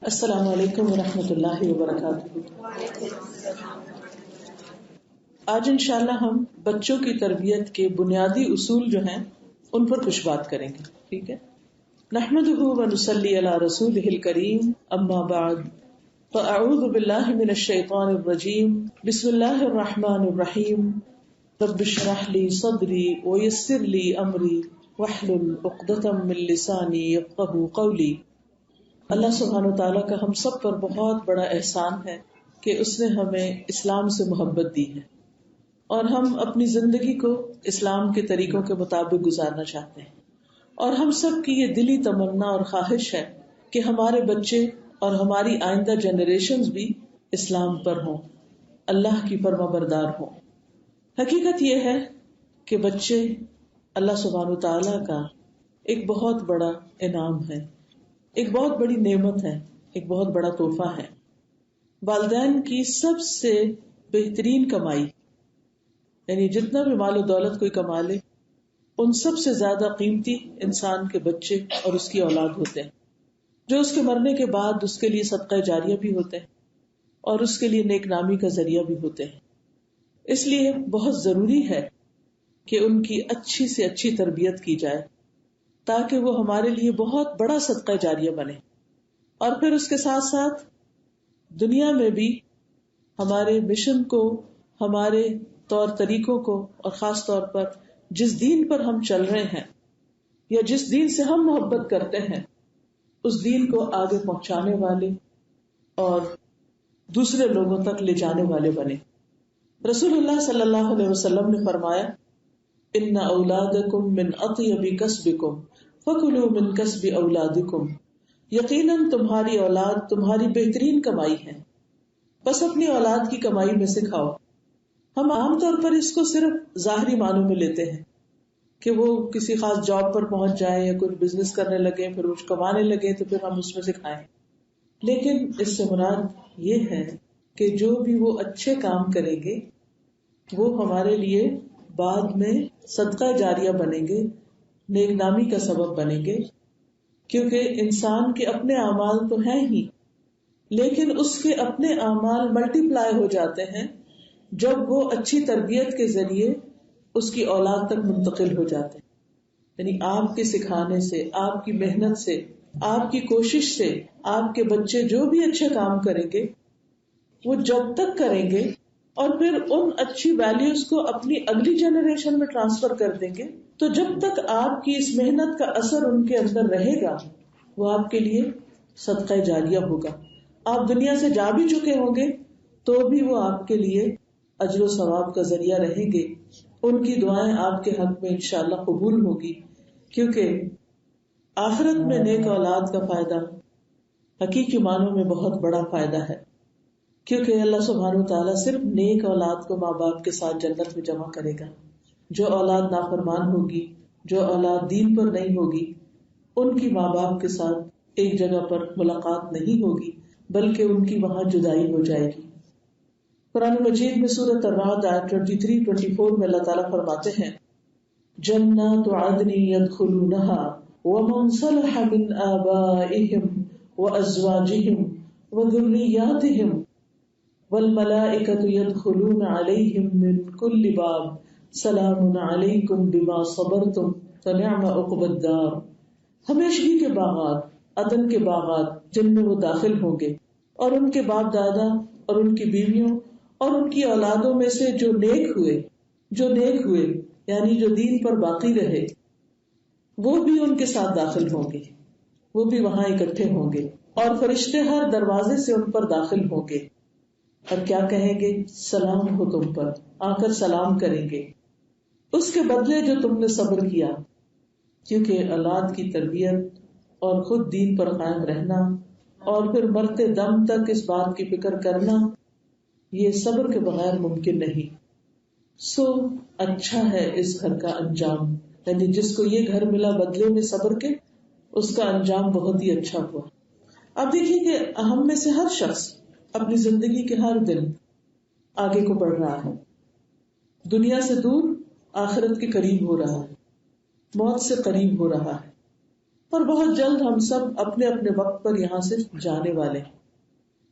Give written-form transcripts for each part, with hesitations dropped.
السلام علیکم ورحمۃ اللہ وبرکاتہ۔ آج انشاءاللہ ہم بچوں کی تربیت کے بنیادی اصول جو ہیں ان پر کچھ بات کریں گے، ٹھیک ہے؟ نحمده ونصلی علی رسولہ الکریم، اما بعد فاعوذ باللہ من الشیطان الرجیم، بسم اللہ الرحمن الرحیم، رب اشرح لی صدری ویسر لی امری واحلل عقدۃ من لسانی یفقہوا قولی۔ اللہ سبحانہ وتعالیٰ کا ہم سب پر بہت بڑا احسان ہے کہ اس نے ہمیں اسلام سے محبت دی ہے اور ہم اپنی زندگی کو اسلام کے طریقوں کے مطابق گزارنا چاہتے ہیں، اور ہم سب کی یہ دلی تمنا اور خواہش ہے کہ ہمارے بچے اور ہماری آئندہ جنریشنز بھی اسلام پر ہوں، اللہ کی فرما بردار ہوں۔ حقیقت یہ ہے کہ بچے اللہ سبحانہ وتعالیٰ کا ایک بہت بڑا انعام ہے، ایک بہت بڑی نعمت ہے، ایک بہت بڑا تحفہ ہے۔ والدین کی سب سے بہترین کمائی، یعنی جتنا بھی مال و دولت کوئی کما لے، ان سب سے زیادہ قیمتی انسان کے بچے اور اس کی اولاد ہوتے ہیں، جو اس کے مرنے کے بعد اس کے لیے صدقہ جاریہ بھی ہوتے ہیں اور اس کے لیے نیک نامی کا ذریعہ بھی ہوتے ہیں۔ اس لیے بہت ضروری ہے کہ ان کی اچھی سے اچھی تربیت کی جائے تاکہ وہ ہمارے لیے بہت بڑا صدقہ جاریہ بنے، اور پھر اس کے ساتھ ساتھ دنیا میں بھی ہمارے مشن کو، ہمارے طور طریقوں کو، اور خاص طور پر جس دین پر ہم چل رہے ہیں یا جس دین سے ہم محبت کرتے ہیں، اس دین کو آگے پہنچانے والے اور دوسرے لوگوں تک لے جانے والے بنے۔ رسول اللہ صلی اللہ علیہ وسلم نے فرمایا، ان اولادکم من اطیب کسبکم فکلوا من کسب اولادکم، یقیناً تمہاری اولاد تمہاری بہترین کمائی ہے، بس اپنی اولاد کی کمائی میں سے کھاؤ۔ ہم عام طور پر اس کو صرف ظاہری معنوں میں لیتے ہیں کہ وہ کسی خاص جاب پر پہنچ جائیں یا کوئی بزنس کرنے لگے، پھر وہ کمانے لگے تو پھر ہم اس میں سے کھائیں، لیکن اس سے مراد یہ ہے کہ جو بھی وہ اچھے کام کریں گے وہ ہمارے لیے بعد میں صدقہ جاریہ بنیں گے، نیک نامی کا سبب بنیں گے، کیونکہ انسان کے اپنے اعمال تو ہیں ہی، لیکن اس کے اپنے اعمال ملٹی پلائی ہو جاتے ہیں جب وہ اچھی تربیت کے ذریعے اس کی اولاد تک منتقل ہو جاتے ہیں۔ یعنی آپ کے سکھانے سے، آپ کی محنت سے، آپ کی کوشش سے آپ کے بچے جو بھی اچھے کام کریں گے وہ جب تک کریں گے اور پھر ان اچھی ویلیوز کو اپنی اگلی جنریشن میں ٹرانسفر کر دیں گے، تو جب تک آپ کی اس محنت کا اثر ان کے اندر رہے گا وہ آپ کے لیے صدقہ جاریہ ہوگا۔ آپ دنیا سے جا بھی چکے ہوں گے تو بھی وہ آپ کے لیے اجر و ثواب کا ذریعہ رہیں گے، ان کی دعائیں آپ کے حق میں انشاءاللہ قبول ہوگی، کیونکہ آخرت میں نیک اولاد کا فائدہ حقیقی معنوں میں بہت بڑا فائدہ ہے، کیونکہ اللہ سبحانہ وتعالیٰ صرف نیک اولاد کو ماں باپ کے ساتھ جنت میں جمع کرے گا۔ جو اولاد نافرمان ہوگی، جو اولاد دین پر نہیں ہوگی، ان کی ماں باپ کے ساتھ ایک جگہ پر ملاقات نہیں ہوگی بلکہ ان کی وہاں جدائی ہو جائے گی۔ قرآن مجید میں سورۃ الرعد آیت 23-24 میں اللہ تعالیٰ فرماتے ہیں، جنات عدن يدخلونها ومن صلح من آبائهم وأزواجهم وذرياتهم والملائكة يدخلون عليهم من كل باب سلام علیکم بما صبرتم فنعم عقبی الدار۔ ہمیشگی کے باغات، عدن کے باغات جن میں وہ داخل ہوں گے، اور ان کے باپ دادا اور ان کی بیویوں اور ان کی اولادوں میں سے جو نیک ہوئے یعنی جو دین پر باقی رہے، وہ بھی ان کے ساتھ داخل ہوں گے، وہ بھی وہاں اکٹھے ہوں گے، اور فرشتے ہر دروازے سے ان پر داخل ہوں گے اور کیا کہیں گے؟ سلام ہو تم پر، آ کر سلام کریں گے اس کے بدلے جو تم نے صبر کیا۔ کیونکہ اولاد کی تربیت اور خود دین پر قائم رہنا اور پھر مرتے دم تک اس بات کی فکر کرنا، یہ صبر کے بغیر ممکن نہیں۔ سو اچھا ہے اس گھر کا انجام، یعنی جس کو یہ گھر ملا بدلے میں صبر کے، اس کا انجام بہت ہی اچھا ہوا۔ اب دیکھیے کہ ہم میں سے ہر شخص اپنی زندگی کے ہر دن آگے کو بڑھ رہا ہے، دنیا سے دور آخرت کے قریب ہو رہا ہے، موت سے قریب ہو رہا ہے، اور بہت جلد ہم سب اپنے اپنے وقت پر یہاں سے جانے والے ہیں.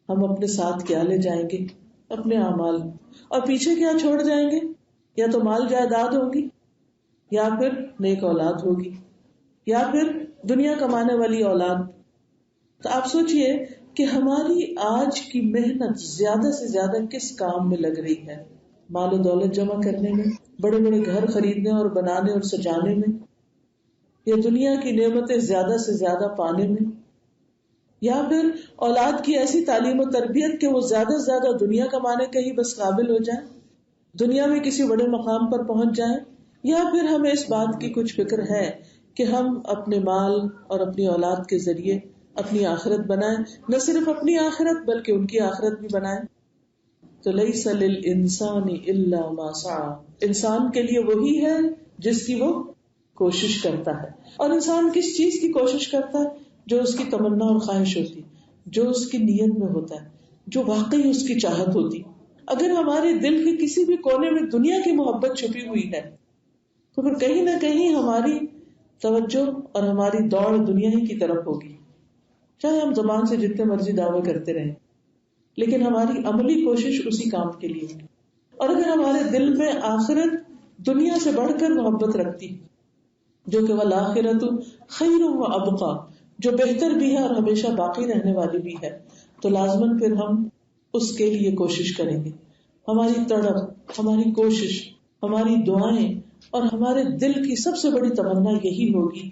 ہم اپنے ساتھ کیا لے جائیں گے؟ اپنے اعمال. اور پیچھے کیا چھوڑ جائیں گے؟ یا تو مال جائیداد ہوگی، یا پھر نیک اولاد ہوگی، یا پھر دنیا کمانے والی اولاد. تو آپ سوچئے کہ ہماری آج کی محنت زیادہ سے زیادہ کس کام میں لگ رہی ہے؟ مال و دولت جمع کرنے میں، بڑے بڑے گھر خریدنے اور بنانے اور سجانے میں، یا دنیا کی نعمتیں زیادہ سے زیادہ پانے میں، یا پھر اولاد کی ایسی تعلیم و تربیت کہ وہ زیادہ سے زیادہ دنیا کمانے کے ہی بس قابل ہو جائیں، دنیا میں کسی بڑے مقام پر پہنچ جائیں. یا پھر ہمیں اس بات کی کچھ فکر ہے کہ ہم اپنے مال اور اپنی اولاد کے ذریعے اپنی آخرت بنائیں، نہ صرف اپنی آخرت بلکہ ان کی آخرت بھی بنائیں. تو لیس للانسان الا ما سعى، انسان کے لیے وہی ہے جس کی وہ کوشش کرتا ہے. اور انسان کس چیز کی کوشش کرتا ہے؟ جو اس کی تمنا اور خواہش ہوتی، جو اس کی نیت میں ہوتا ہے، جو واقعی اس کی چاہت ہوتی. اگر ہمارے دل کے کسی بھی کونے میں دنیا کی محبت چھپی ہوئی ہے تو پھر کہیں نہ کہیں ہماری توجہ اور ہماری دوڑ دنیا ہی کی طرف ہوگی، چاہے ہم زبان سے جتنے مرضی دعوے کرتے رہیں، لیکن ہماری عملی کوشش اسی کام کے لیے ہوگی. اور اگر ہمارے دل میں آخرت دنیا سے بڑھ کر محبت رکھتی، جو کہ والآخرۃ خیر و ابقیٰ، جو بہتر بھی ہے اور ہمیشہ باقی رہنے والی بھی ہے، تو لازماً پھر ہم اس کے لیے کوشش کریں گے. ہماری تڑپ، ہماری کوشش، ہماری دعائیں اور ہمارے دل کی سب سے بڑی تمنا یہی ہوگی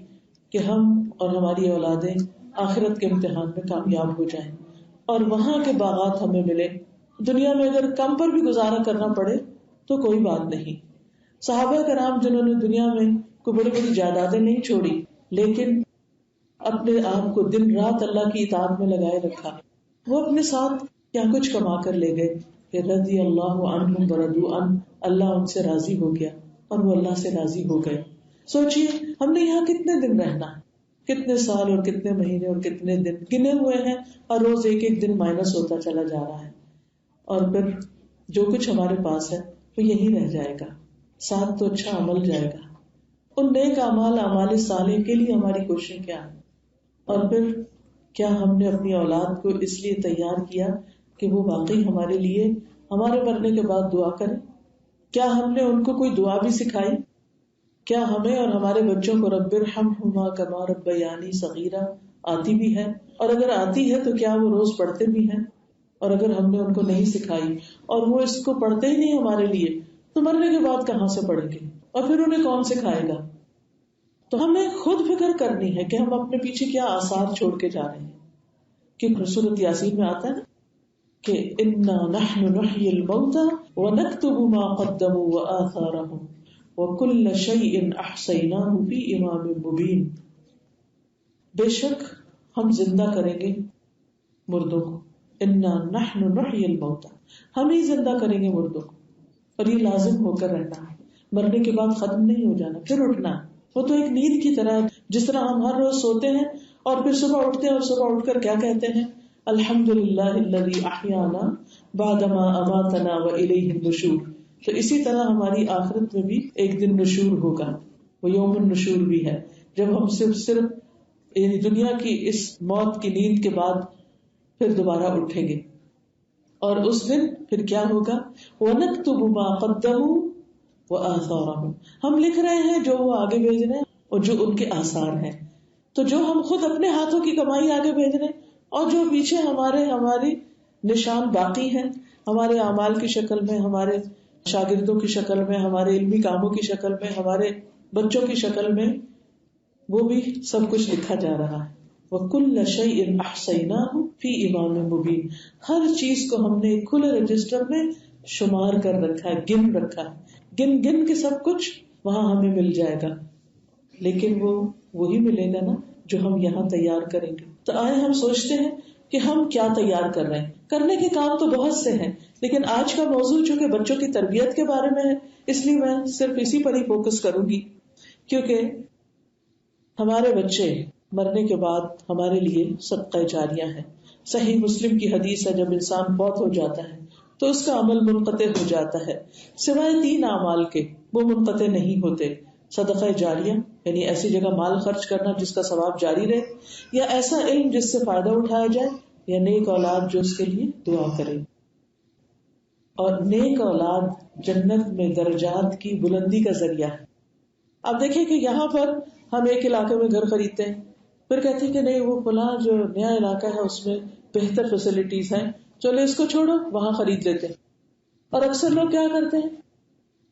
کہ ہم اور ہماری اولادیں آخرت کے امتحان میں کامیاب ہو جائیں اور وہاں کے باغات ہمیں ملے. دنیا میں اگر کم پر بھی گزارا کرنا پڑے تو کوئی بات نہیں. صحابہ کرام جنہوں نے دنیا میں کوئی بڑی بڑی جائیدادیں نہیں چھوڑی لیکن اپنے آپ کو دن رات اللہ کی اطاعت میں لگائے رکھا، وہ اپنے ساتھ کیا کچھ کما کر لے گئے کہ رضی اللہ عنہم ورضوا عنہ، اللہ ان سے راضی ہو گیا اور وہ اللہ سے راضی ہو گئے. سوچئے ہم نے یہاں کتنے دن رہنا، کتنے سال اور کتنے مہینے اور کتنے دن گنے ہوئے ہیں، اور روز ایک ایک دن مائنس ہوتا چلا جا رہا ہے. اور پھر جو کچھ ہمارے پاس ہے وہ یہی رہ جائے گا، ساتھ تو اچھا عمل جائے گا. ان نیک اعمال، اعمال صالح کے لیے ہماری کوششیں کیا ہیں؟ اور پھر کیا ہم نے اپنی اولاد کو اس لیے تیار کیا کہ وہ واقعی ہمارے لیے ہمارے مرنے کے بعد دعا کریں؟ کیا ہم نے ان کو کوئی دعا بھی سکھائی؟ کیا ہمیں اور ہمارے بچوں کو رب ارحمہما کما ربیانی صغیرا آتی بھی ہے؟ اور اگر آتی ہے تو کیا وہ روز پڑھتے بھی ہیں؟ اور اگر ہم نے ان کو نہیں سکھائی اور وہ اس کو پڑھتے ہی نہیں ہمارے لیے تو مرنے کے بعد کہاں سے پڑھیں گے اور پھر انہیں کون سکھائے گا؟ تو ہمیں خود فکر کرنی ہے کہ ہم اپنے پیچھے کیا آثار چھوڑ کے جا رہے ہیں. کہ سورۃ یاسین میں آتا ہے کہ انا نحن نحیی الموتى ونکتب ما قدموا وآثارهم وکل شیء احصیناہ فی امام مبین. بے شک ہم زندہ کریں گے مردوں کو، انا نحن نحیی الموتى، ہم ہی زندہ کریں گے مردوں کو. اور یہ لازم ہو کر رہنا ہے، مرنے کے بعد ختم نہیں ہو جانا، پھر اٹھنا. وہ تو ایک نیند کی طرح، جس طرح ہم ہر روز سوتے ہیں اور پھر صبح اٹھتے ہیں اور صبح اٹھ کر کیا کہتے ہیں؟ الحمدللہ الذی احیانا بعدما اماتنا والیہ النشور. تو اسی طرح ہماری آخرت میں بھی ایک دن نشور ہوگا، وہ یوم النشور بھی ہے، جب ہم صرف یعنی دنیا کی اس موت کی نیند کے بعد پھر دوبارہ اٹھیں گے. اور اس دن پھر کیا ہوگا؟ وَنَكْتُبُ مَا قَدَّمُوا وَآثَارَهُمْ، ہم لکھ رہے ہیں جو وہ آگے بھیج رہے ہیں اور جو ان کے آثار ہیں. تو جو ہم خود اپنے ہاتھوں کی کمائی آگے بھیج رہے ہیں اور جو پیچھے ہماری نشان باقی ہیں، ہمارے اعمال کی شکل میں، ہمارے شاگردوں کی شکل میں، ہمارے علمی کاموں کی شکل میں، ہمارے بچوں کی شکل میں، وہ بھی سب کچھ لکھا جا رہا ہے. وَكُلَّ شَيْءٍ أَحْصَيْنَاهُ فِي إِمَامٍ مُبِينٍ، ہر چیز کو ہم نے ایک کھلے رجسٹر میں شمار کر رکھا ہے، گن رکھا ہے، گن کے سب کچھ وہاں ہمیں مل جائے گا. لیکن وہ وہی ملے گا نا جو ہم یہاں تیار کریں گے. تو آئے ہم سوچتے ہیں کہ ہم کیا تیار کر رہے ہیں. کرنے کے کام تو بہت سے ہیں، لیکن آج کا موضوع چونکہ بچوں کی تربیت کے بارے میں ہے، اس لیے میں صرف اسی پر ہی فوکس کروں گی، کیونکہ ہمارے بچے مرنے کے بعد ہمارے لیے صدقہ جاریہ ہے. صحیح مسلم کی حدیث ہے، جب انسان فوت ہو جاتا ہے تو اس کا عمل منقطع ہو جاتا ہے، سوائے 3 اعمال کے وہ منقطع نہیں ہوتے. صدقہ جاریہ یعنی ایسی جگہ مال خرچ کرنا جس کا ثواب جاری رہے، یا ایسا علم جس سے فائدہ اٹھایا جائے، یا نیک اولاد جو اس کے لیے دعا کرے. اور نیک اولاد جنت میں درجات کی بلندی کا ذریعہ ہے. آپ دیکھیں کہ یہاں پر ہم ایک علاقے میں گھر خریدتے ہیں، پھر کہتے ہیں کہ نہیں وہ فلاں جو نیا علاقہ ہے اس میں بہتر فیسلٹیز ہیں، چلو اس کو چھوڑو وہاں خرید لیتے ہیں. اور اکثر لوگ کیا کرتے ہیں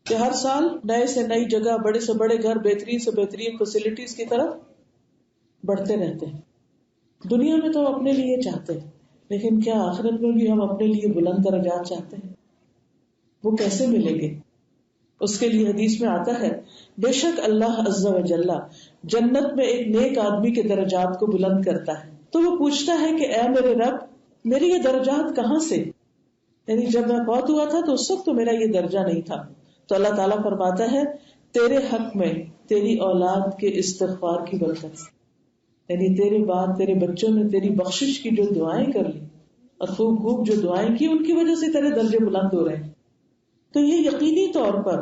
کہ ہر سال نئے سے نئی جگہ، بڑے سے بڑے گھر، بہترین سے بہترین فیسلٹیز کی طرف بڑھتے رہتے ہیں. دنیا میں تو اپنے لیے چاہتے ہیں، لیکن کیا آخرت میں بھی ہم اپنے لیے بلند درجات چاہتے ہیں؟ وہ کیسے ملیں گے؟ اس کے لیے حدیث میں آتا ہے بے شک اللہ عز و جل جنت میں ایک نیک آدمی کے درجات کو بلند کرتا ہے. تو وہ پوچھتا ہے کہ اے میرے رب، میرے یہ درجات کہاں سے؟ یعنی جب میں فوت ہوا تھا تو اس وقت تو میرا یہ درجہ نہیں تھا. تو اللہ تعالیٰ فرماتا ہے تیرے حق میں تیری اولاد کے استغفار کی برکت سے، یعنی تیرے بعد تیرے بچوں نے تیری بخشش کی جو دعائیں کر لی اور خوب خوب جو دعائیں کی، ان کی وجہ سے تیرے درجے بلند ہو رہے ہیں. تو یہ یقینی طور پر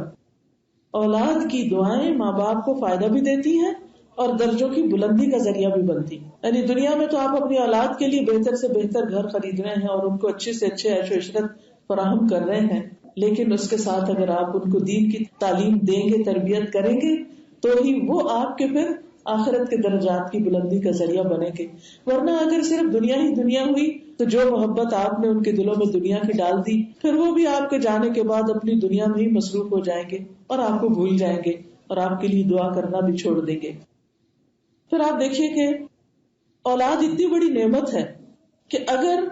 اولاد کی دعائیں ماں باپ کو فائدہ بھی دیتی ہیں اور درجوں کی بلندی کا ذریعہ بھی بنتی. یعنی دنیا میں تو آپ اپنی اولاد کے لیے بہتر سے بہتر گھر خرید رہے ہیں اور ان کو اچھے سے اچھے عیش و عشرت فراہم کر رہے ہیں، لیکن اس کے ساتھ اگر آپ ان کو دین کی تعلیم دیں گے، تربیت کریں گے، تو ہی وہ آپ کے پھر آخرت کے درجات کی بلندی کا ذریعہ بنے گے. ورنہ اگر صرف دنیا ہی دنیا ہوئی تو جو محبت آپ نے ان کے دلوں میں دنیا کی ڈال دی، پھر وہ بھی آپ کے جانے کے بعد اپنی دنیا میں ہی مصروف ہو جائیں گے اور آپ کو بھول جائیں گے اور آپ کے لیے دعا کرنا بھی چھوڑ دیں گے. پھر آپ دیکھیے کہ اولاد اتنی بڑی نعمت ہے کہ اگر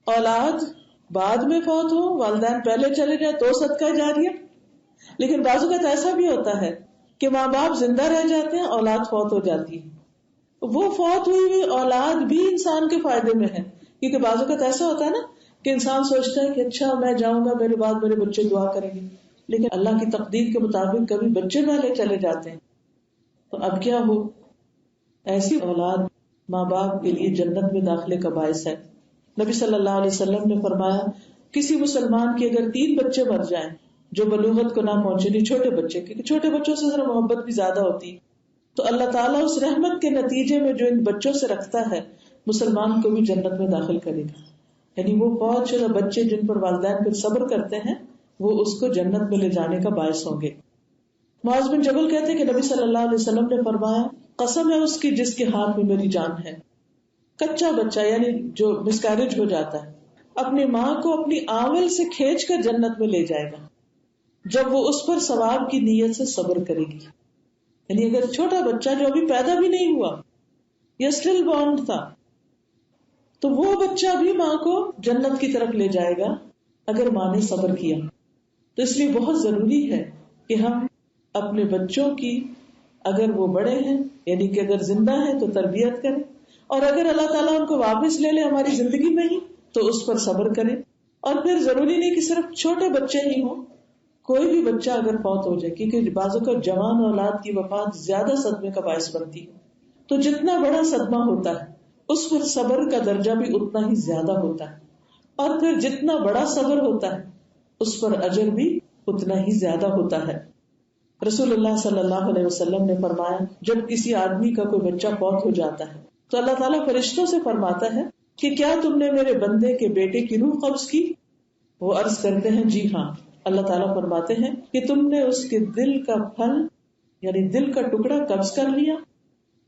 اولاد بعد میں فوت ہو، والدین پہلے چلے جائے تو صدقہ جاریہ. لیکن بعض اوقات ایسا بھی ہوتا ہے کہ ماں باپ زندہ رہ جاتے ہیں، اولاد فوت ہو جاتی ہے. وہ فوت ہوئی اولاد بھی انسان کے فائدے میں ہے، کیونکہ بعض اوقات ایسا ہوتا ہے نا کہ انسان سوچتا ہے کہ اچھا میں جاؤں گا، میرے بعد میرے بچے دعا کریں گے، لیکن اللہ کی تقدیر کے مطابق کبھی بچے پہلے چلے جاتے ہیں. تو اب کیا ہو؟ ایسی اولاد ماں باپ کے لیے جنت میں داخلے کا باعث ہے. نبی صلی اللہ علیہ وسلم نے فرمایا کسی مسلمان کے اگر 3 بچے مر جائیں جو بلوغت کو نہ پہنچے، نہیں چھوٹے بچے، کیونکہ چھوٹے بچوں سے ذرا محبت بھی زیادہ ہوتی، تو اللہ تعالیٰ اس رحمت کے نتیجے میں جو ان بچوں سے رکھتا ہے مسلمان کو بھی جنت میں داخل کرے گا. یعنی وہ بہت شدہ بچے جن پر والدین پھر صبر کرتے ہیں، وہ اس کو جنت میں لے جانے کا باعث ہوں گے. معاذ بن جبل کہتے ہیں کہ نبی صلی اللہ علیہ وسلم نے فرمایا قسم ہے اس کی جس کے ہاتھ میں میری جان ہے، کچا بچہ یعنی جو مسکیریج ہو جاتا ہے اپنی ماں کو اپنی آنول سے کھینچ کر جنت میں لے جائے گا جب وہ اس پر ثواب کی نیت سے صبر کرے گی. یعنی اگر چھوٹا بچہ جو ابھی پیدا بھی نہیں ہوا یا اسٹل بورن تھا، تو وہ بچہ بھی ماں کو جنت کی طرف لے جائے گا اگر ماں نے صبر کیا. تو اس لیے بہت ضروری ہے کہ ہم اپنے بچوں کی، اگر وہ بڑے ہیں یعنی کہ اگر زندہ ہیں تو تربیت کریں، اور اگر اللہ تعالیٰ ان کو واپس لے لے ہماری زندگی میں ہی تو اس پر صبر کریں. اور پھر ضروری نہیں کہ صرف چھوٹے بچے ہی ہوں، کوئی بھی بچہ اگر فوت ہو جائے، کیونکہ بعضوں کا جوان اولاد کی وفات زیادہ صدمے کا باعث بنتی ہے، تو جتنا بڑا صدمہ ہوتا ہے اس پر صبر کا درجہ بھی اتنا ہی زیادہ ہوتا ہے، اور پھر جتنا بڑا صبر ہوتا ہے اس پر اجر بھی اتنا ہی زیادہ ہوتا ہے. رسول اللہ صلی اللہ علیہ وسلم نے فرمایا جب کسی آدمی کا کوئی بچہ فوت ہو جاتا ہے تو اللہ تعالیٰ فرشتوں سے فرماتا ہے کہ کیا تم نے میرے بندے کے بیٹے کی روح قبض کی؟ وہ عرض کرتے ہیں جی ہاں. اللہ تعالیٰ فرماتے ہیں کہ تم نے اس کے دل کا پھل یعنی دل کا ٹکڑا قبض کر لیا؟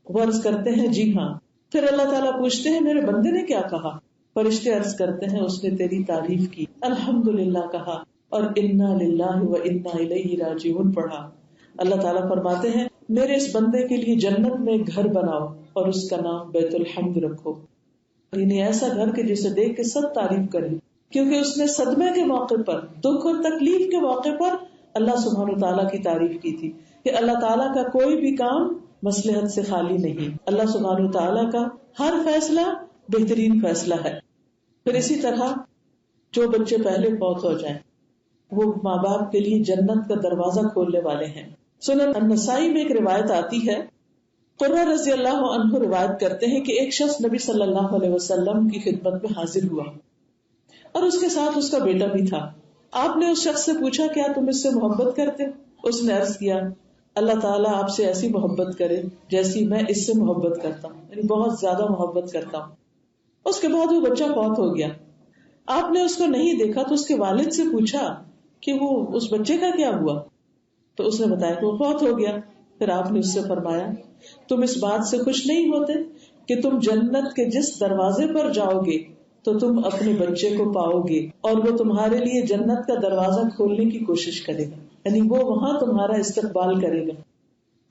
وہ عرض کرتے ہیں جی ہاں. پھر اللہ تعالیٰ پوچھتے ہیں میرے بندے نے کیا کہا؟ فرشتے عرض کرتے ہیں اس نے تیری تعریف کی، الحمدللہ کہا اور انا للہ و انا الیہ راجعون پڑھا. اللہ تعالیٰ فرماتے ہیں میرے اس بندے کے لیے جنت میں گھر بناؤ اور اس کا نام بیت الحمد رکھو، یعنی ایسا گھر کہ جسے دیکھ کے سب تعریف کریں، کیونکہ اس نے صدمے کے موقع پر، دکھ اور تکلیف کے موقع پر اللہ سبحانہ وتعالیٰ کی تعریف کی تھی کہ اللہ تعالیٰ کا کوئی بھی کام مصلحت سے خالی نہیں، اللہ سبحانہ وتعالیٰ کا ہر فیصلہ بہترین فیصلہ ہے. پھر اسی طرح جو بچے پہلے فوت ہو جائیں وہ ماں باپ کے لیے جنت کا دروازہ کھولنے والے ہیں. سنن النسائی میں ایک روایت آتی ہے، قرہ رضی اللہ عنہ روایت کرتے ہیں کہ ایک شخص نبی صلی اللہ علیہ وسلم کی خدمت میں حاضر ہوا اور اس کے ساتھ اس کا بیٹا بھی تھا. آپ نے اس شخص سے پوچھا کیا تم اس سے محبت کرتے؟ اس نے عرض کیا اللہ تعالیٰ آپ سے ایسی محبت کرے جیسی میں اس سے محبت کرتا ہوں، یعنی بہت زیادہ محبت کرتا ہوں. اس کے بعد وہ بچہ فوت ہو گیا. آپ نے اس کو نہیں دیکھا تو اس کے والد سے پوچھا کہ وہ اس بچے کا کیا ہوا، تو اس نے بتایا کہ وہ فوت ہو گیا. پھر آپ نے اس سے فرمایا تم اس بات سے خوش نہیں ہوتے کہ تم جنت کے جس دروازے پر جاؤ گے تو تم اپنے بچے کو پاؤ گے اور وہ تمہارے لیے جنت کا دروازہ کھولنے کی کوشش کرے گا، یعنی وہ وہاں تمہارا استقبال کرے گا.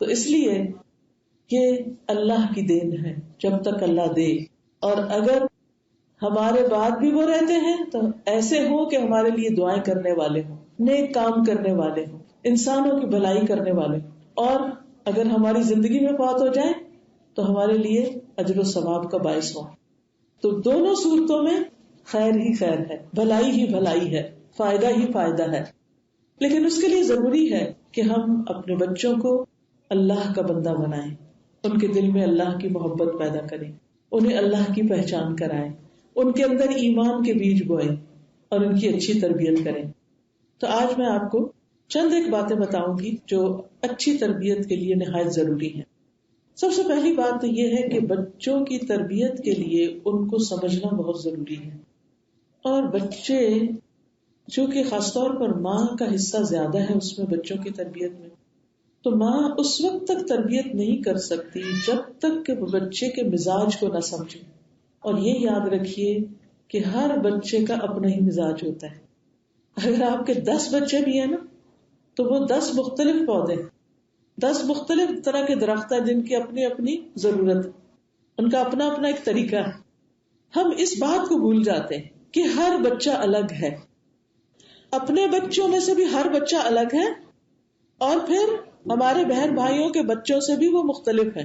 تو اس لیے یہ اللہ کی دین ہے جب تک اللہ دے، اور اگر ہمارے بعد بھی وہ رہتے ہیں تو ایسے ہو کہ ہمارے لیے دعائیں کرنے والے ہوں، نیک کام کرنے والے ہوں، انسانوں کی بھلائی کرنے والے ہوں. اور اگر ہماری زندگی میں فوت ہو جائے تو ہمارے لیے اجر و ثواب کا باعث ہو. تو دونوں صورتوں میں خیر ہی خیر ہے، بھلائی ہی بھلائی ہے، فائدہ ہی فائدہ ہے. لیکن اس کے لیے ضروری ہے کہ ہم اپنے بچوں کو اللہ کا بندہ بنائیں، ان کے دل میں اللہ کی محبت پیدا کریں، انہیں اللہ کی پہچان کرائیں، ان کے اندر ایمان کے بیج بوئیں اور ان کی اچھی تربیت کریں. تو آج میں آپ کو چند ایک باتیں بتاؤں گی جو اچھی تربیت کے لیے نہایت ضروری ہیں. سب سے پہلی بات تو یہ ہے کہ بچوں کی تربیت کے لیے ان کو سمجھنا بہت ضروری ہے. اور بچے چونکہ خاص طور پر ماں کا حصہ زیادہ ہے اس میں بچوں کی تربیت میں، تو ماں اس وقت تک تربیت نہیں کر سکتی جب تک کہ وہ بچے کے مزاج کو نہ سمجھے. اور یہ یاد رکھیے کہ ہر بچے کا اپنا ہی مزاج ہوتا ہے. اگر آپ کے 10 بچے بھی ہیں نا تو وہ 10 مختلف پودے، 10 مختلف طرح کے درخت ہیں جن کی اپنی اپنی ضرورت، ان کا اپنا اپنا ایک طریقہ ہے. ہم اس بات کو بھول جاتے ہیں کہ ہر بچہ الگ ہے. اپنے بچوں میں سے بھی ہر بچہ الگ ہے، اور پھر ہمارے بہن بھائیوں کے بچوں سے بھی وہ مختلف ہیں،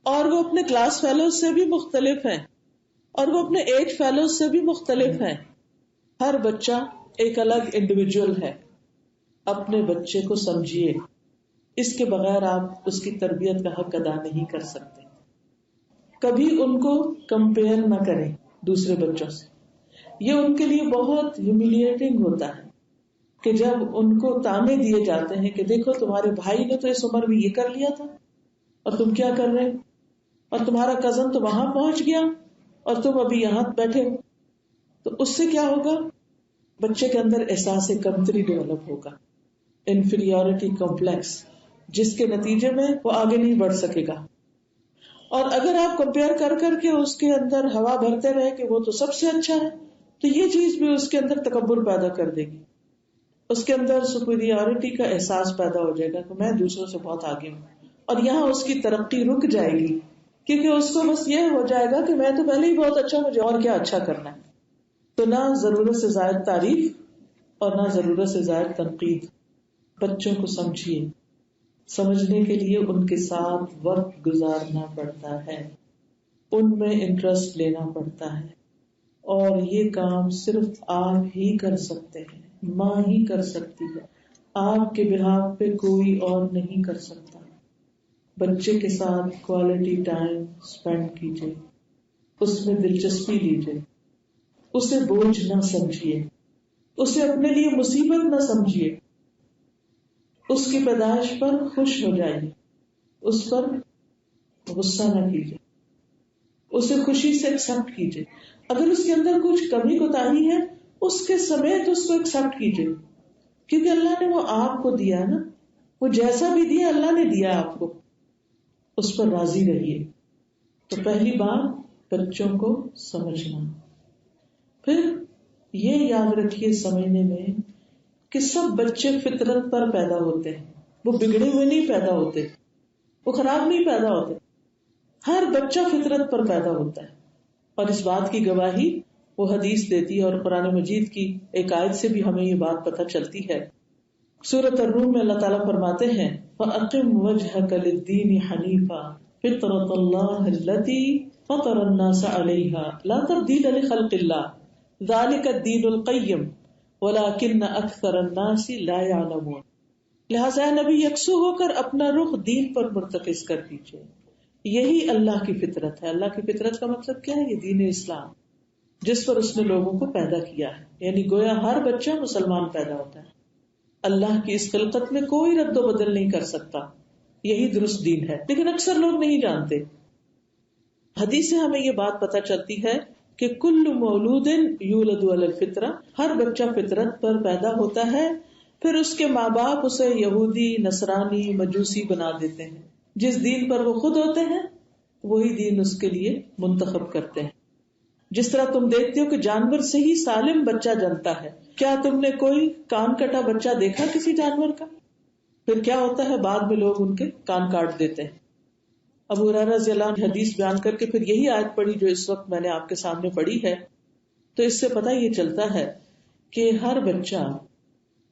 اور وہ اپنے کلاس فیلوز سے بھی مختلف ہیں، اور وہ اپنے ایج فیلوز سے بھی مختلف ہیں. ہر بچہ ایک الگ انڈیویجول ہے. اپنے بچے کو سمجھیے، اس کے بغیر آپ اس کی تربیت کا حق ادا نہیں کر سکتے. کبھی ان کو کمپیئر نہ کریں دوسرے بچوں سے. یہ ان کے لیے بہت ہیوملیٹنگ ہوتا ہے کہ جب ان کو تانے دیے جاتے ہیں کہ دیکھو تمہارے بھائی نے تو اس عمر میں یہ کر لیا تھا اور تم کیا کر رہے، اور تمہارا کزن تو وہاں پہنچ گیا اور تم ابھی یہاں بیٹھے ہو. تو اس سے کیا ہوگا، بچے کے اندر احساس کمتری ڈیولپ ہوگا، انفیریورٹی کمپلیکس، جس کے نتیجے میں وہ آگے نہیں بڑھ سکے گا. اور اگر آپ کمپیئر کر کر کے اس کے اندر ہوا بھرتے رہے کہ وہ تو سب سے اچھا ہے، تو یہ چیز بھی اس کے اندر تکبر پیدا کر دے گی. اس کے اندر سپیریورٹی کا احساس پیدا ہو جائے گا کہ میں دوسروں سے بہت آگے ہوں، اور یہاں اس کی ترقی رک جائے گی کیونکہ اس کو بس یہ ہو جائے گا کہ میں تو پہلے ہی بہت اچھا، مجھے اور کیا اچھا کرنا ہے. تو نہ ضرورت سے زائد تعریف اور نہ ضرورت سے زائد تنقید. بچوں کو سمجھیے، سمجھنے کے لیے ان کے ساتھ وقت گزارنا پڑتا ہے، ان میں انٹرسٹ لینا پڑتا ہے، اور یہ کام صرف آپ ہی کر سکتے ہیں، ماں ہی کر سکتی ہے. آپ کے بہاف پہ کوئی اور نہیں کر سکتا. بچے کے ساتھ کوالٹی ٹائم اسپینڈ کیجیے، اس میں دلچسپی لیجیے، اسے بوجھ نہ سمجھیے، اسے اپنے لیے مصیبت نہ سمجھیے. اس کی پیدائش پر خوش ہو جائیے، اس پر غصہ نہ کیجیے، اسے خوشی سے ایکسپٹ کیجیے. اگر اس کے اندر کچھ کمی کوتاہی ہے اس کے سمیت اس کو ایکسپٹ کیجیے، کیونکہ اللہ نے وہ آپ کو دیا نا، وہ جیسا بھی دیا اللہ نے دیا آپ کو، اس پر راضی رہیے. تو پہلی بات بچوں کو سمجھنا. پھر یہ یاد رکھیے سمجھنے میں کہ سب بچے فطرت پر پیدا ہوتے ہیں، وہ بگڑے ہوئے نہیں پیدا ہوتے، وہ خراب نہیں پیدا ہوتے. ہر بچہ فطرت پر پیدا ہوتا ہے، اور اس بات کی گواہی وہ حدیث دیتی ہے، اور قرآن مجید کی ایک آیت سے بھی ہمیں یہ بات پتہ چلتی ہے. سورۃ الروم میں اللہ تعالیٰ فرماتے ہیں فَأَقِمْ وَجْهَكَ لِلدِّينِ حَنِيفًا فِطْرَتَ اللَّهِ الَّتِي فَطَرَ النَّاسَ عَلَيْهَا لَا تَبْدِيلَ لِخَلْقِ اللَّهِ ذَلِكَ الدِّينُ الْقَيِّمُ وَلَكِنَّ أَكْثَرَ النَّاسِ لَا يَعْلَمُونَ. لہٰذا نبی یکسو ہو کر اپنا رخ دین پر مرتکز کر دیجیے. یہی اللہ کی فطرت ہے. اللہ کی فطرت کا مطلب کیا ہے؟ یہ دین اسلام جس پر اس نے لوگوں کو پیدا کیا ہے، یعنی گویا ہر بچہ مسلمان پیدا ہوتا ہے. اللہ کی اس خلقت میں کوئی رد و بدل نہیں کر سکتا. یہی درست دین ہے، لیکن اکثر لوگ نہیں جانتے. حدیث سے ہمیں یہ بات پتہ چلتی ہے کہ کل مولود یولد علی الفطرہ، ہر بچہ فطرت پر پیدا ہوتا ہے، پھر اس کے ماں باپ اسے یہودی، نصرانی، مجوسی بنا دیتے ہیں. جس دین پر وہ خود ہوتے ہیں وہی دین اس کے لیے منتخب کرتے ہیں. جس طرح تم دیکھتے ہو کہ جانور سے ہی سالم بچہ جنتا ہے، کیا تم نے کوئی کان کٹا بچہ دیکھا کسی جانور کا؟ پھر کیا ہوتا ہے، بعد میں لوگ ان کے کان کاٹ دیتے ہیں. ابو ہریرہ رضی اللہ عنہ حدیث بیان کر کے پھر یہی آیت پڑھی جو اس وقت میں نے آپ کے سامنے پڑھی ہے. تو اس سے پتہ یہ چلتا ہے کہ ہر بچہ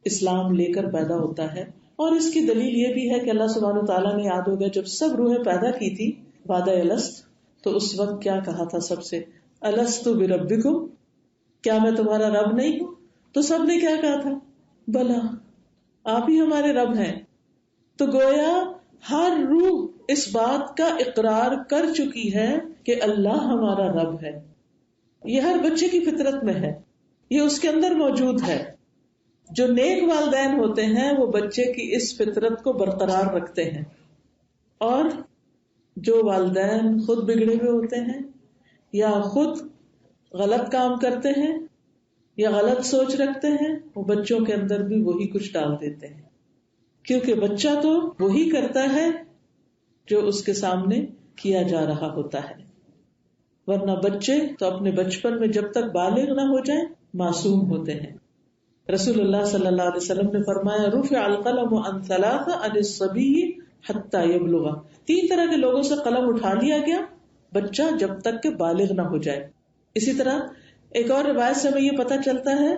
اسلام لے کر پیدا ہوتا ہے. اور اس کی دلیل یہ بھی ہے کہ اللہ سبحانہ وتعالیٰ نے، یاد ہوگا جب سب روحیں پیدا کی تھی بعد الست، تو اس وقت کیا کہا تھا سب سے، الست بربکم، کیا میں تمہارا رب نہیں ہوں؟ تو سب نے کیا کہا تھا، بلا، آپ ہی ہمارے رب ہیں. تو گویا ہر روح اس بات کا اقرار کر چکی ہے کہ اللہ ہمارا رب ہے. یہ ہر بچے کی فطرت میں ہے، یہ اس کے اندر موجود ہے. جو نیک والدین ہوتے ہیں وہ بچے کی اس فطرت کو برقرار رکھتے ہیں، اور جو والدین خود بگڑے ہوئے ہوتے ہیں یا خود غلط کام کرتے ہیں یا غلط سوچ رکھتے ہیں، وہ بچوں کے اندر بھی وہی کچھ ڈال دیتے ہیں. کیونکہ بچہ تو وہی کرتا ہے جو اس کے سامنے کیا جا رہا ہوتا ہے، ورنہ بچے تو اپنے بچپن میں جب تک بالغ نہ ہو جائیں معصوم ہوتے ہیں. رسول اللہ صلی اللہ علیہ وسلم نے فرمایا، رفع القلم عن ثلاث، عن الصبی حتی یبلغ، 3 طرح کے لوگوں سے قلم اٹھا لیا گیا، بچہ جب تک کہ بالغ نہ ہو جائے. اسی طرح ایک اور روایت سے ہمیں یہ پتہ چلتا ہے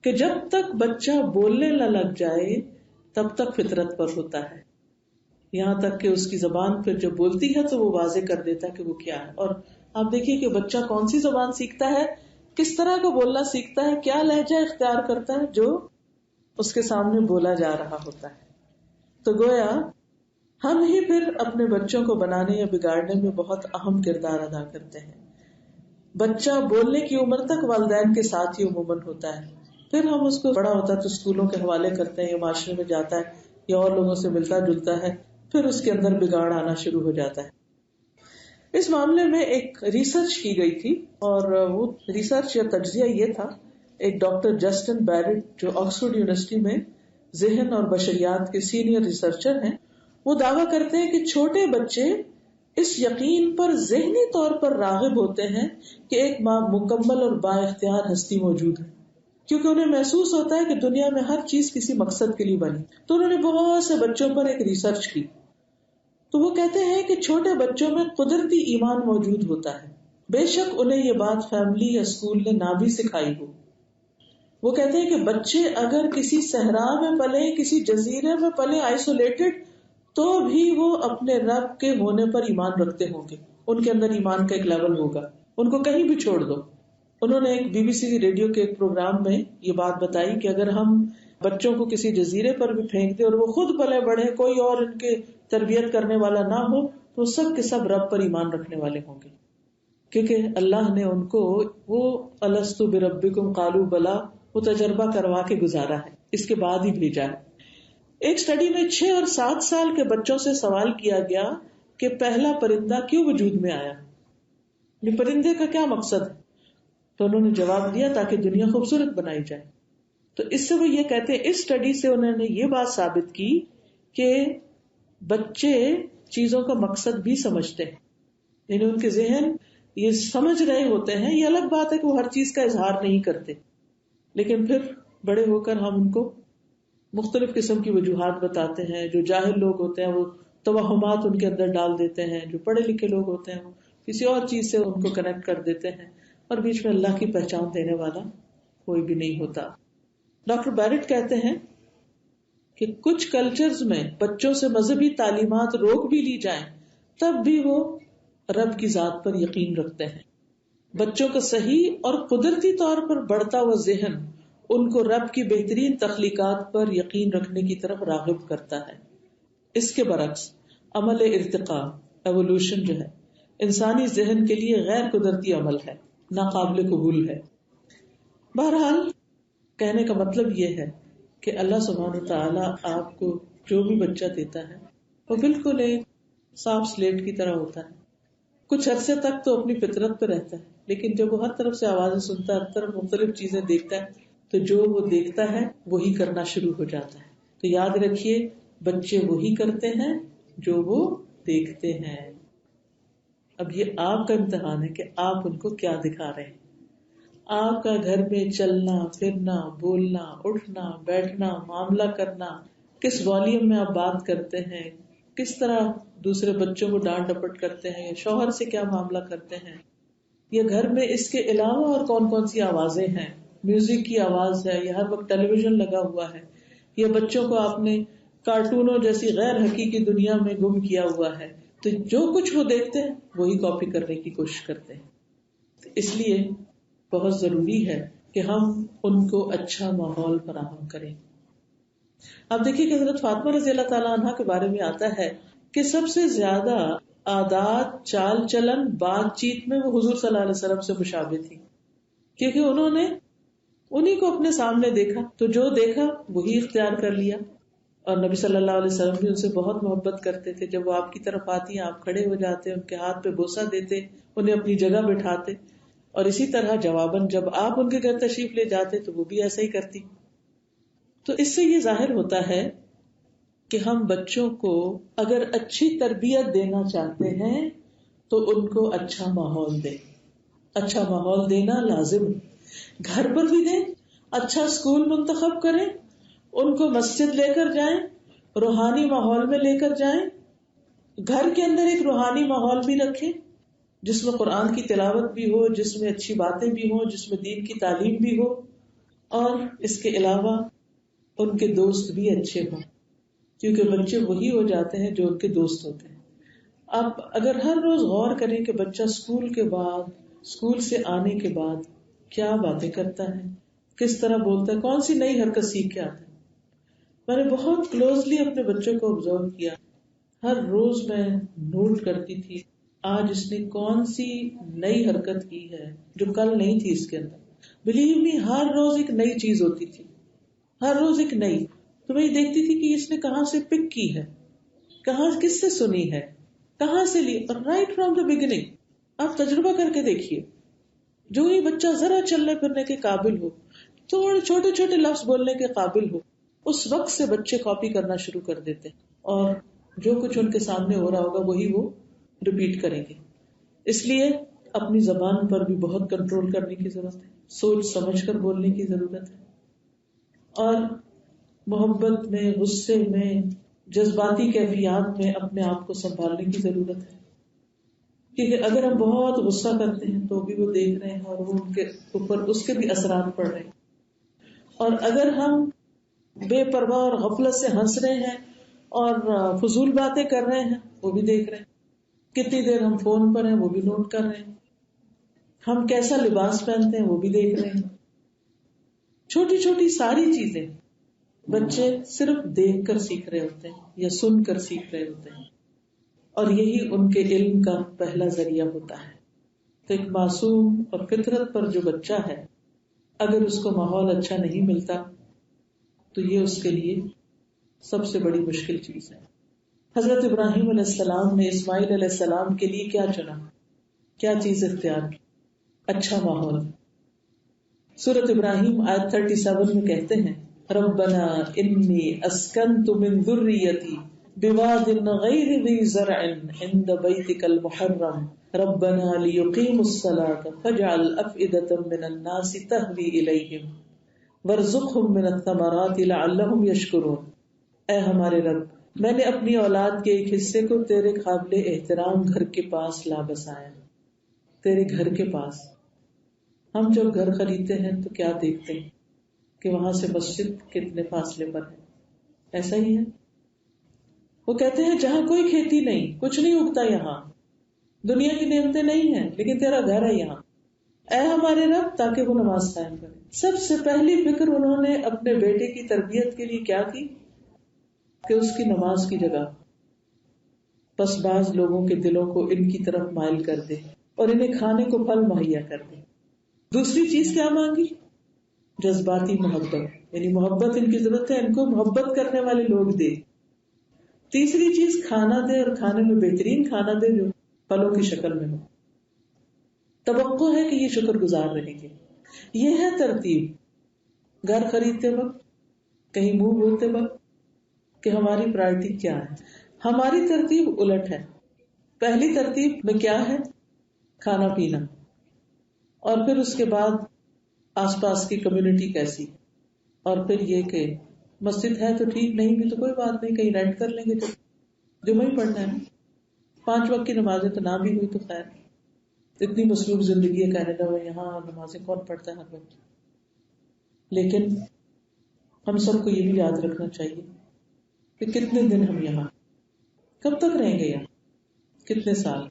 کہ جب تک بچہ بولنے نہ لگ جائے تب تک فطرت پر ہوتا ہے، یہاں تک کہ اس کی زبان پھر جب بولتی ہے تو وہ واضح کر دیتا ہے کہ وہ کیا ہے. اور آپ دیکھیے کہ بچہ کون سی زبان سیکھتا ہے، کس طرح کا بولنا سیکھتا ہے، کیا لہجہ اختیار کرتا ہے جو اس کے سامنے بولا جا رہا ہوتا ہے. تو گویا ہم ہی پھر اپنے بچوں کو بنانے یا بگاڑنے میں بہت اہم کردار ادا کرتے ہیں. بچہ بولنے کی عمر تک والدین کے ساتھ ہی عموماً ہوتا ہے، پھر ہم اس کو بڑا ہوتا ہے تو اسکولوں کے حوالے کرتے ہیں یا معاشرے میں جاتا ہے یا اور لوگوں سے ملتا جلتا ہے، پھر اس کے اندر بگاڑ آنا شروع ہو جاتا ہے. اس معاملے میں ایک ریسرچ کی گئی تھی، اور وہ ریسرچ یا تجزیہ یہ تھا، ایک ڈاکٹر جسٹن بیرٹ جو آکسفورڈ یونیورسٹی میں ذہن اور بشریات کے سینئر ریسرچر ہیں، وہ دعویٰ کرتے ہیں کہ چھوٹے بچے اس یقین پر ذہنی طور پر راغب ہوتے ہیں کہ ایک ماں مکمل اور با اختیار ہستی موجود ہے، کیونکہ انہیں محسوس ہوتا ہے کہ دنیا میں ہر چیز کسی مقصد کے لیے بنی. تو انہوں نے بہت سے بچوں پر ایک ریسرچ کی، تو وہ کہتے ہیں کہ چھوٹے بچوں میں قدرتی ایمان موجود ہوتا ہے، بے شک انہیں یہ بات فیملی یا اسکول نے نہ بھی سکھائی ہو. وہ کہتے ہیں کہ بچے اگر کسی صحرا میں پلے، کسی جزیرے میں پلے، آئسولیٹڈ، تو بھی وہ اپنے رب کے ہونے پر ایمان رکھتے ہوں گے، ان کے اندر ایمان کا ایک لیول ہوگا، ان کو کہیں بھی چھوڑ دو. انہوں نے ایک BBC ریڈیو کے ایک پروگرام میں یہ بات بتائی کہ اگر ہم بچوں کو کسی جزیرے پر بھی پھینک دیں اور وہ خود پلے بڑھے، کوئی اور ان کے تربیت کرنے والا نہ ہو، تو سب کے سب رب پر ایمان رکھنے والے ہوں گے، کیونکہ اللہ نے ان کو وہ الست بربکم قالوا بلا وہ تجربہ کروا کے گزارا ہے، اس کے بعد ہی بھیجا ہے. ایک سٹڈی میں 6 اور 7 سال کے بچوں سے سوال کیا گیا کہ پہلا پرندہ کیوں وجود میں آیا، یہ پرندے کا کیا مقصد ہے؟ تو انہوں نے جواب دیا تاکہ دنیا خوبصورت بنائی جائے. تو اس سے وہ یہ کہتے ہیں، اس سٹڈی سے انہوں نے یہ بات ثابت کی کہ بچے چیزوں کا مقصد بھی سمجھتے ہیں، یعنی ان کے ذہن یہ سمجھ رہے ہوتے ہیں. یہ الگ بات ہے کہ وہ ہر چیز کا اظہار نہیں کرتے، لیکن پھر بڑے ہو کر ہم ان کو مختلف قسم کی وجوہات بتاتے ہیں. جو جاہل لوگ ہوتے ہیں وہ توہمات ان کے اندر ڈال دیتے ہیں، جو پڑھے لکھے لوگ ہوتے ہیں وہ کسی اور چیز سے ان کو کنیکٹ کر دیتے ہیں، اور بیچ میں اللہ کی پہچان دینے والا کوئی بھی نہیں ہوتا. ڈاکٹر بیرٹ کہتے ہیں کہ کچھ کلچرز میں بچوں سے مذہبی تعلیمات روک بھی لی جائیں تب بھی وہ رب کی ذات پر یقین رکھتے ہیں. بچوں کا صحیح اور قدرتی طور پر بڑھتا ہوا ذہن ان کو رب کی بہترین تخلیقات پر یقین رکھنے کی طرف راغب کرتا ہے. اس کے برعکس عمل ارتقاء، ایوولوشن جو ہے، انسانی ذہن کے لیے غیر قدرتی عمل ہے، ناقابل قبول ہے. بہرحال کہنے کا مطلب یہ ہے کہ اللہ سبحانہ وتعالی آپ کو جو بھی بچہ دیتا ہے وہ بالکل ایک صاف سلیٹ کی طرح ہوتا ہے. کچھ عرصے تک تو اپنی فطرت پہ رہتا ہے، لیکن جب وہ ہر طرف سے آوازیں سنتا ہے، ہر طرف مختلف چیزیں دیکھتا ہے، تو جو وہ دیکھتا ہے وہی کرنا شروع ہو جاتا ہے. تو یاد رکھیے، بچے وہی کرتے ہیں جو وہ دیکھتے ہیں. اب یہ آپ کا امتحان ہے کہ آپ ان کو کیا دکھا رہے ہیں. آپ کا گھر میں چلنا پھرنا، بولنا اٹھنا بیٹھنا، معاملہ کرنا، کس والیوم میں آپ بات کرتے ہیں، کس طرح دوسرے بچوں کو ڈانٹ ڈپٹ کرتے ہیں، یا شوہر سے کیا معاملہ کرتے ہیں، یا گھر میں اس کے علاوہ اور کون کون سی آوازیں ہیں، میوزک کی آواز ہے یا ہر وقت ٹیلی ویژن لگا ہوا ہے، یا بچوں کو آپ نے کارٹونوں جیسی غیر حقیقی دنیا میں گم کیا ہوا ہے. تو جو کچھ وہ دیکھتے ہیں وہی کاپی کرنے کی کوشش کرتے ہیں. اس لیے بہت ضروری ہے کہ ہم ان کو اچھا ماحول فراہم کریں. آپ دیکھیے کہ حضرت فاطمہ رضی اللہ تعالیٰ عنہ کے بارے میں آتا ہے کہ سب سے زیادہ عادات، چال چلن، بات چیت میں وہ حضور صلی اللہ علیہ وسلم سے مشابہ تھی، کیونکہ انہوں نے انہی کو اپنے سامنے دیکھا تو جو دیکھا وہی اختیار کر لیا. اور نبی صلی اللہ علیہ وسلم بھی ان سے بہت محبت کرتے تھے. جب وہ آپ کی طرف آتی ہیں آپ کھڑے ہو جاتے، ان کے ہاتھ پہ بوسہ دیتے، انہیں اپنی جگہ بٹھاتے. اور اسی طرح جواباً جب آپ ان کے گھر تشریف لے جاتے تو وہ بھی ایسا ہی کرتی. تو اس سے یہ ظاہر ہوتا ہے کہ ہم بچوں کو اگر اچھی تربیت دینا چاہتے ہیں تو ان کو اچھا ماحول دیں. اچھا ماحول دینا لازم، گھر پر بھی دیں، اچھا اسکول منتخب کریں، ان کو مسجد لے کر جائیں، روحانی ماحول میں لے کر جائیں. گھر کے اندر ایک روحانی ماحول بھی رکھیں جس میں قرآن کی تلاوت بھی ہو، جس میں اچھی باتیں بھی ہوں، جس میں دین کی تعلیم بھی ہو، اور اس کے علاوہ ان کے دوست بھی اچھے ہوں، کیونکہ بچے وہی ہو جاتے ہیں جو ان کے دوست ہوتے ہیں. آپ اگر ہر روز غور کریں کہ بچہ اسکول کے بعد، اسکول سے آنے کے بعد کیا باتیں کرتا ہے، کس طرح بولتا ہے، کون سی نئی حرکت سیکھ کے آتا ہے. میں نے بہت کلوزلی اپنے بچوں کو آبزرو کیا. ہر روز میں نوٹ کرتی تھی آج اس نے کون سی نئی حرکت کی ہے جو کل نہیں تھی اس کے اندر. بلیو می، ہر روز ایک نئی چیز ہوتی تھی، ہر روز ایک نئی. تو میں یہ دیکھتی تھی کہ اس نے کہاں سے پک کی ہے، کہاں کس سے سنی ہے، کہاں سے لی. اور رائٹ فرام دا بگننگ آپ تجربہ کر کے دیکھیے، جو ہی بچہ ذرا چلنے پھرنے کے قابل ہو، تھوڑے چھوٹے چھوٹے لفظ بولنے کے قابل ہو، اس وقت سے بچے کاپی کرنا شروع کر دیتے ہیں، اور جو کچھ ان کے سامنے ہو رہا ہوگا وہی وہ ریپیٹ کریں گے. اس لیے اپنی زبان پر بھی بہت کنٹرول کرنے کی ضرورت ہے، سوچ سمجھ کر بولنے کی ضرورت ہے، اور محبت میں، غصے میں، جذباتی کیفیات میں اپنے آپ کو سنبھالنے کی ضرورت ہے. کیونکہ اگر ہم بہت غصہ کرتے ہیں تو بھی وہ دیکھ رہے ہیں اور وہ ان کے اوپر اس کے بھی اثرات پڑ رہے ہیں. اور اگر ہم بے پرواہ اور غفلت سے ہنس رہے ہیں اور فضول باتیں کر رہے ہیں وہ بھی دیکھ رہے ہیں. کتنی دیر ہم فون پر ہیں وہ بھی نوٹ کر رہے ہیں. ہم کیسا لباس پہنتے ہیں وہ بھی دیکھ رہے ہیں. چھوٹی چھوٹی ساری چیزیں بچے صرف دیکھ کر سیکھ رہے ہوتے ہیں یا سن کر سیکھ رہے ہوتے ہیں، اور یہی ان کے علم کا پہلا ذریعہ ہوتا ہے. تو ایک معصوم اور فطرت پر جو بچہ ہے، اگر اس کو ماحول اچھا نہیں ملتا تو یہ اس کے لیے سب سے بڑی مشکل چیز ہے. حضرت ابراہیم علیہ السلام نے اسماعیل علیہ السلام کے لیے کیا چنا، کیا چیز اختیار کی؟ اچھا ماحول. سورۃ ابراہیم آیت 37 میں کہتے ہیں ربنا انی اسکنت من ذریتی بواد غیر ذی زرع عند بیتک المحرم ربنا لیقیموا الصلاة فاجعل افئدة من الناس تہوی الیہم وارزقہم من الثمرات لعلہم یشکرون. اے ہمارے رب، میں نے اپنی اولاد کے ایک حصے کو تیرے قابل احترام گھر کے پاس لا بسایا. تیرے گھر کے پاس. ہم جب گھر خریدتے ہیں تو کیا دیکھتے ہیں کہ وہاں سے مسجد کتنے فاصلے پر ہے؟ ایسا ہی ہے. وہ کہتے ہیں جہاں کوئی کھیتی نہیں، کچھ نہیں اگتا، یہاں دنیا کی نعمتیں نہیں ہیں، لیکن تیرا گھر ہے یہاں. اے ہمارے رب، تاکہ وہ نماز قائم کرے. سب سے پہلی فکر انہوں نے اپنے بیٹے کی تربیت کے لیے کیا کی کہ اس کی نماز کی جگہ. بس بعض لوگوں کے دلوں کو ان کی طرف مائل کر دے اور انہیں کھانے کو پھل مہیا کر دے. دوسری چیز کیا مانگی؟ جذباتی محبت، یعنی محبت ان کی ضرورت ہے، ان کو محبت کرنے والے لوگ دے. تیسری چیز کھانا دے، اور کھانے میں بہترین کھانا دے جو پھلوں کی شکل میں ہو. توقع ہے کہ یہ شکر گزار رہیں گے. یہ ہے ترتیب گھر خریدتے وقت، کہیں موو ہوتے وقت، کہ ہماری پرائرٹی کیا ہے. ہماری ترتیب الٹ ہے. پہلی ترتیب میں کیا ہے؟ کھانا پینا، اور پھر اس کے بعد آس پاس کی کمیونٹی کیسی، اور پھر یہ کہ مسجد ہے تو ٹھیک، نہیں بھی تو کوئی بات نہیں، کہیں رینٹ کر لیں گے تو جمعہ ہی پڑھنا ہے. 5 وقت کی نمازیں تو نہ بھی ہوئی تو خیر، اتنی مصروف زندگی ہے کینیڈا میں، یہاں نمازیں کون پڑھتا ہے ہر وقت. لیکن ہم سب کو یہ بھی یاد رکھنا چاہیے کہ کتنے دن ہم یہاں، کب تک رہیں گے یہاں، کتنے سال،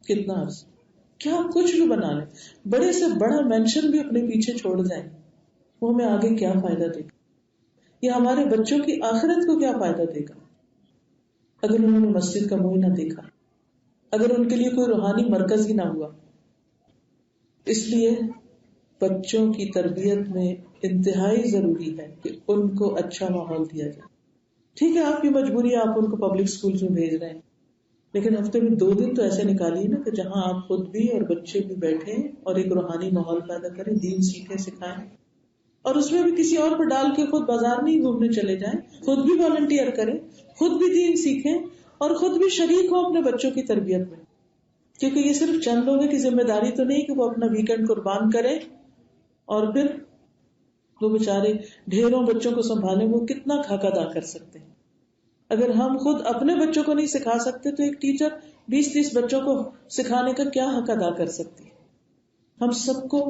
کتنا عرصہ. کیا کچھ بھی بنا لیں، بڑے سے بڑا مینشن بھی اپنے پیچھے چھوڑ جائیں، وہ ہمیں آگے کیا فائدہ دے گا، یا ہمارے بچوں کی آخرت کو کیا فائدہ دے گا اگر انہوں نے مسجد کا منہ نہ دیکھا، اگر ان کے لیے کوئی روحانی مرکز ہی نہ ہوا. اس لیے بچوں کی تربیت میں انتہائی ضروری ہے کہ ان کو اچھا ماحول دیا جائے. ٹھیک ہے آپ کی مجبوری ہے، آپ ان کو پبلک اسکول میں بھیج رہے ہیں، لیکن ہفتے میں 2 دن تو ایسے نکالیے نا کہ جہاں آپ خود بھی اور بچے بھی بیٹھیں اور ایک روحانی ماحول پیدا کریں، دین سیکھیں سکھائیں. اور اس میں بھی کسی اور پر ڈال کے خود بازار نہیں گھومنے چلے جائیں، خود بھی والنٹیئر کریں، خود بھی دین سیکھیں، اور خود بھی شریک ہو اپنے بچوں کی تربیت میں. کیونکہ یہ صرف چند لوگوں کی ذمہ داری تو نہیں کہ وہ اپنا ویکینڈ قربان کریں اور پھر وہ بیچارے ڈھیروں بچوں کو سنبھالیں. وہ کتنا حق ادا کر سکتے ہیں؟ اگر ہم خود اپنے بچوں کو نہیں سکھا سکتے تو ایک ٹیچر 20-30 بچوں کو سکھانے کا کیا حق ادا کر سکتی ہے؟ ہم سب کو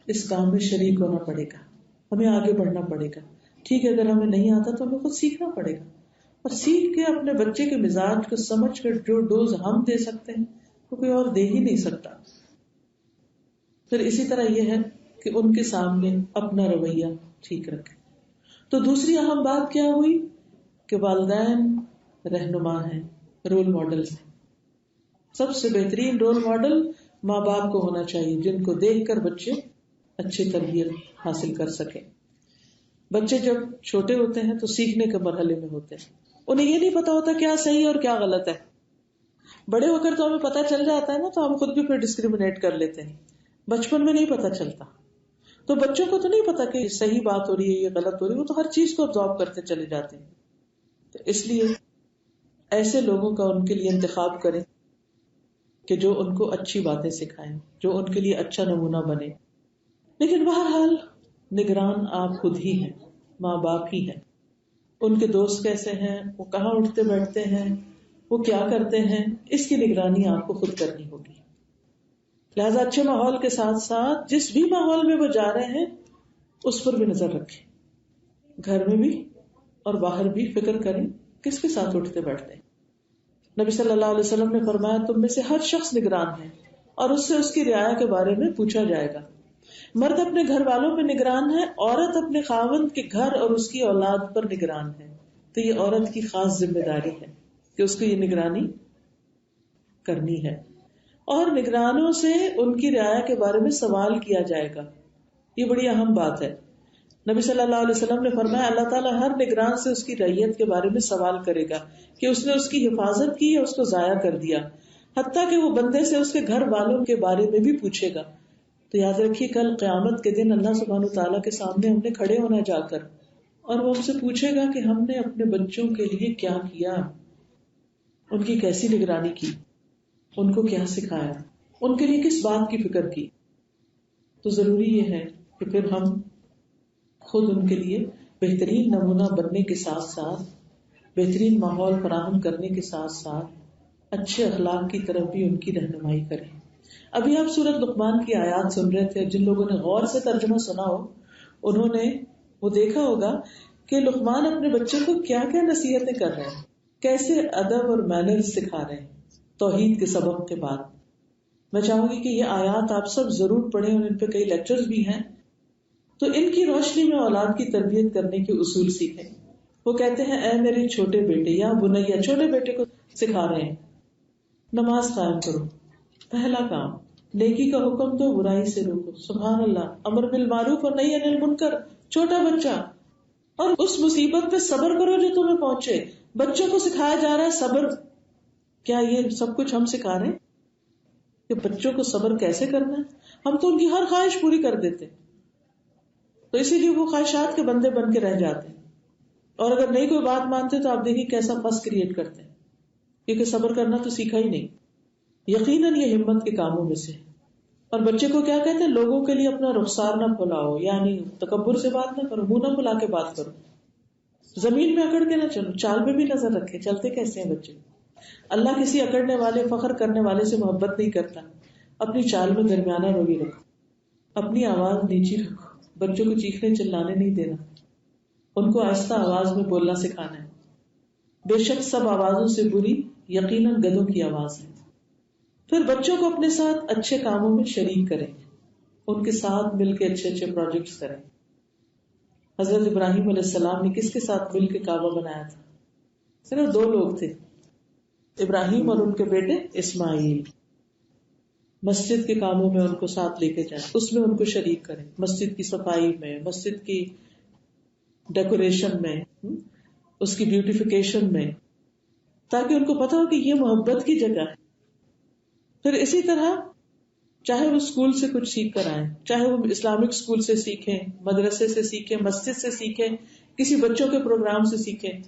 اس کام میں شریک ہونا پڑے گا، ہمیں آگے بڑھنا پڑے گا. ٹھیک ہے اگر ہمیں نہیں آتا تو ہمیں خود سیکھنا پڑے گا، اور سیکھ کے اپنے بچے کے مزاج کو سمجھ کر جو ڈوز ہم دے سکتے ہیں وہ کوئی اور دے ہی نہیں سکتا. پھر اسی طرح یہ ہے کہ ان کے سامنے اپنا رویہ ٹھیک رکھے. تو دوسری اہم بات کیا ہوئی کہ والدین رہنما ہیں، رول ماڈلز ہیں. سب سے بہترین رول ماڈل ماں باپ کو ہونا چاہیے جن کو دیکھ کر بچے اچھی تربیت حاصل کر سکیں. بچے جب چھوٹے ہوتے ہیں تو سیکھنے کے مرحلے میں ہوتے ہیں، انہیں یہ نہیں پتا ہوتا کیا صحیح اور کیا غلط ہے. بڑے ہو کر تو ہمیں پتا چل جاتا ہے نا، تو ہم خود بھی پھر ڈسکریمنیٹ کر لیتے ہیں. بچپن میں نہیں پتا چلتا. تو بچوں کو تو نہیں پتا کہ صحیح بات ہو رہی ہے یہ غلط ہو رہی ہے، وہ تو ہر چیز کو ابزارو کرتے چلے جاتے ہیں. تو اس لیے ایسے لوگوں کا ان کے لیے انتخاب کریں کہ جو ان کو اچھی باتیں سکھائیں، جو ان کے لیے اچھا نمونہ بنے. لیکن بہرحال نگران آپ خود ہی ہیں، ماں باپ ہی ہیں. ان کے دوست کیسے ہیں، وہ کہاں اٹھتے بیٹھتے ہیں، وہ کیا کرتے ہیں، اس کی نگرانی آپ کو خود کرنی ہوگی. لہذا اچھے ماحول کے ساتھ ساتھ جس بھی ماحول میں وہ جا رہے ہیں اس پر بھی نظر رکھیں. گھر میں بھی اور باہر بھی فکر کریں کس کے ساتھ اٹھتے بیٹھتے ہیں. نبی صلی اللہ علیہ وسلم نے فرمایا تم میں سے ہر شخص نگران ہے اور اس سے اس کی رعایا کے بارے میں پوچھا جائے گا. مرد اپنے گھر والوں پہ نگران ہے، عورت اپنے خاوند کے گھر اور اس کی اولاد پر نگران ہے. تو یہ عورت کی خاص ذمہ داری ہے کہ اس کو یہ نگرانی کرنی ہے. اور نگرانوں سے ان کی رعایا کے بارے میں سوال کیا جائے گا. یہ بڑی اہم بات ہے. نبی صلی اللہ علیہ وسلم نے فرمایا اللہ تعالیٰ ہر نگران سے اس کی رعیت کے بارے میں سوال کرے گا کہ اس نے اس کی حفاظت کی یا اس کو ضائع کر دیا، حتیٰ کہ وہ بندے سے اس کے گھر والوں کے بارے میں بھی پوچھے گا. تو یاد رکھیے کل قیامت کے دن اللہ سبحانہ وتعالیٰ کے سامنے ہم نے کھڑے ہونا جا کر، اور وہ ہم سے پوچھے گا کہ ہم نے اپنے بچوں کے لیے کیا کیا، ان کی کیسی نگرانی کی، ان کو کیا سکھایا، ان کے لیے کس بات کی فکر کی. تو ضروری یہ ہے کہ پھر ہم خود ان کے لیے بہترین نمونہ بننے کے ساتھ ساتھ بہترین ماحول فراہم کرنے کے ساتھ ساتھ اچھے اخلاق کی طرف بھی ان کی رہنمائی کریں. ابھی آپ سورۃ لقمان کی آیات سن رہے تھے. جن لوگوں نے غور سے ترجمہ سنا ہو انہوں نے وہ دیکھا ہوگا کہ لقمان اپنے بچے کو کیا کیا نصیحتیں کر رہے ہیں، کیسے ادب اور مینرز سکھا رہے ہیں توحید کے سبق کے بعد. میں چاہوں گی کہ یہ آیات آپ سب ضرور پڑھیں، اور ان پہ کئی لیکچرز بھی ہیں. تو ان کی روشنی میں اولاد کی تربیت کرنے کے اصول سیکھیں. وہ کہتے ہیں اے میرے چھوٹے بیٹے یا بنیا، چھوٹے بیٹے کو سکھا رہے ہیں نماز قائم کرو. پہلا کام نیکی کا حکم دو، برائی سے روکو. سبحان اللہ، امر بالمعروف اور نہی عن المنکر. چھوٹا بچہ اور اس مصیبت پہ صبر کرو جو تمہیں پہنچے. بچوں کو سکھایا جا رہا ہے صبر. کیا یہ سب کچھ ہم سکھا رہے ہیں کہ بچوں کو صبر کیسے کرنا ہے؟ ہم تو ان کی ہر خواہش پوری کر دیتے ہیں، تو اسی لیے وہ خواہشات کے بندے بن کے رہ جاتے ہیں. اور اگر نہیں کوئی بات مانتے تو آپ دیکھیں کیسا پس کریٹ کرتے ہیں، کیونکہ صبر کرنا تو سیکھا ہی نہیں. یقیناً یہ ہمت کے کاموں میں سے. اور بچے کو کیا کہتے ہیں؟ لوگوں کے لیے اپنا رخسار نہ پھیلاؤ، یعنی تکبر سے بات نہ کرو، منہ نہ پھلا کے بات کرو، زمین میں اکڑ کے نہ چلو، چال میں بھی نظر رکھے چلتے کیسے ہیں بچے. اللہ کسی اکڑنے والے فخر کرنے والے سے محبت نہیں کرتا. اپنی چال میں درمیانہ روی رکھو، اپنی آواز نیچی رکھو. بچوں کو چیخنے چلانے نہیں دینا، ان کو آہستہ آواز میں بولنا سکھانا ہے. بے شک سب آوازوں سے بری یقیناً گدھوں کی آواز ہے. پھر بچوں کو اپنے ساتھ اچھے کاموں میں شریک کریں، ان کے ساتھ مل کے اچھے اچھے پروجیکٹس کریں. حضرت ابراہیم علیہ السلام نے کس کے ساتھ مل کے کعبہ بنایا تھا؟ صرف 2 لوگ تھے، ابراہیم اور ان کے بیٹے اسماعیل. مسجد کے کاموں میں ان کو ساتھ لے کے جائیں، اس میں ان کو شریک کریں، مسجد کی صفائی میں، مسجد کی ڈیکوریشن میں، اس کی بیوٹیفیکیشن میں، تاکہ ان کو پتا ہو کہ یہ محبت کی جگہ ہے. پھر اسی طرح چاہے وہ اسکول سے کچھ سیکھ کر آئیں، چاہے وہ اسلامک اسکول سے سیکھیں، مدرسے سے سیکھیں، مسجد سے سیکھیں، کسی بچوں کے پروگرام سے سیکھیں،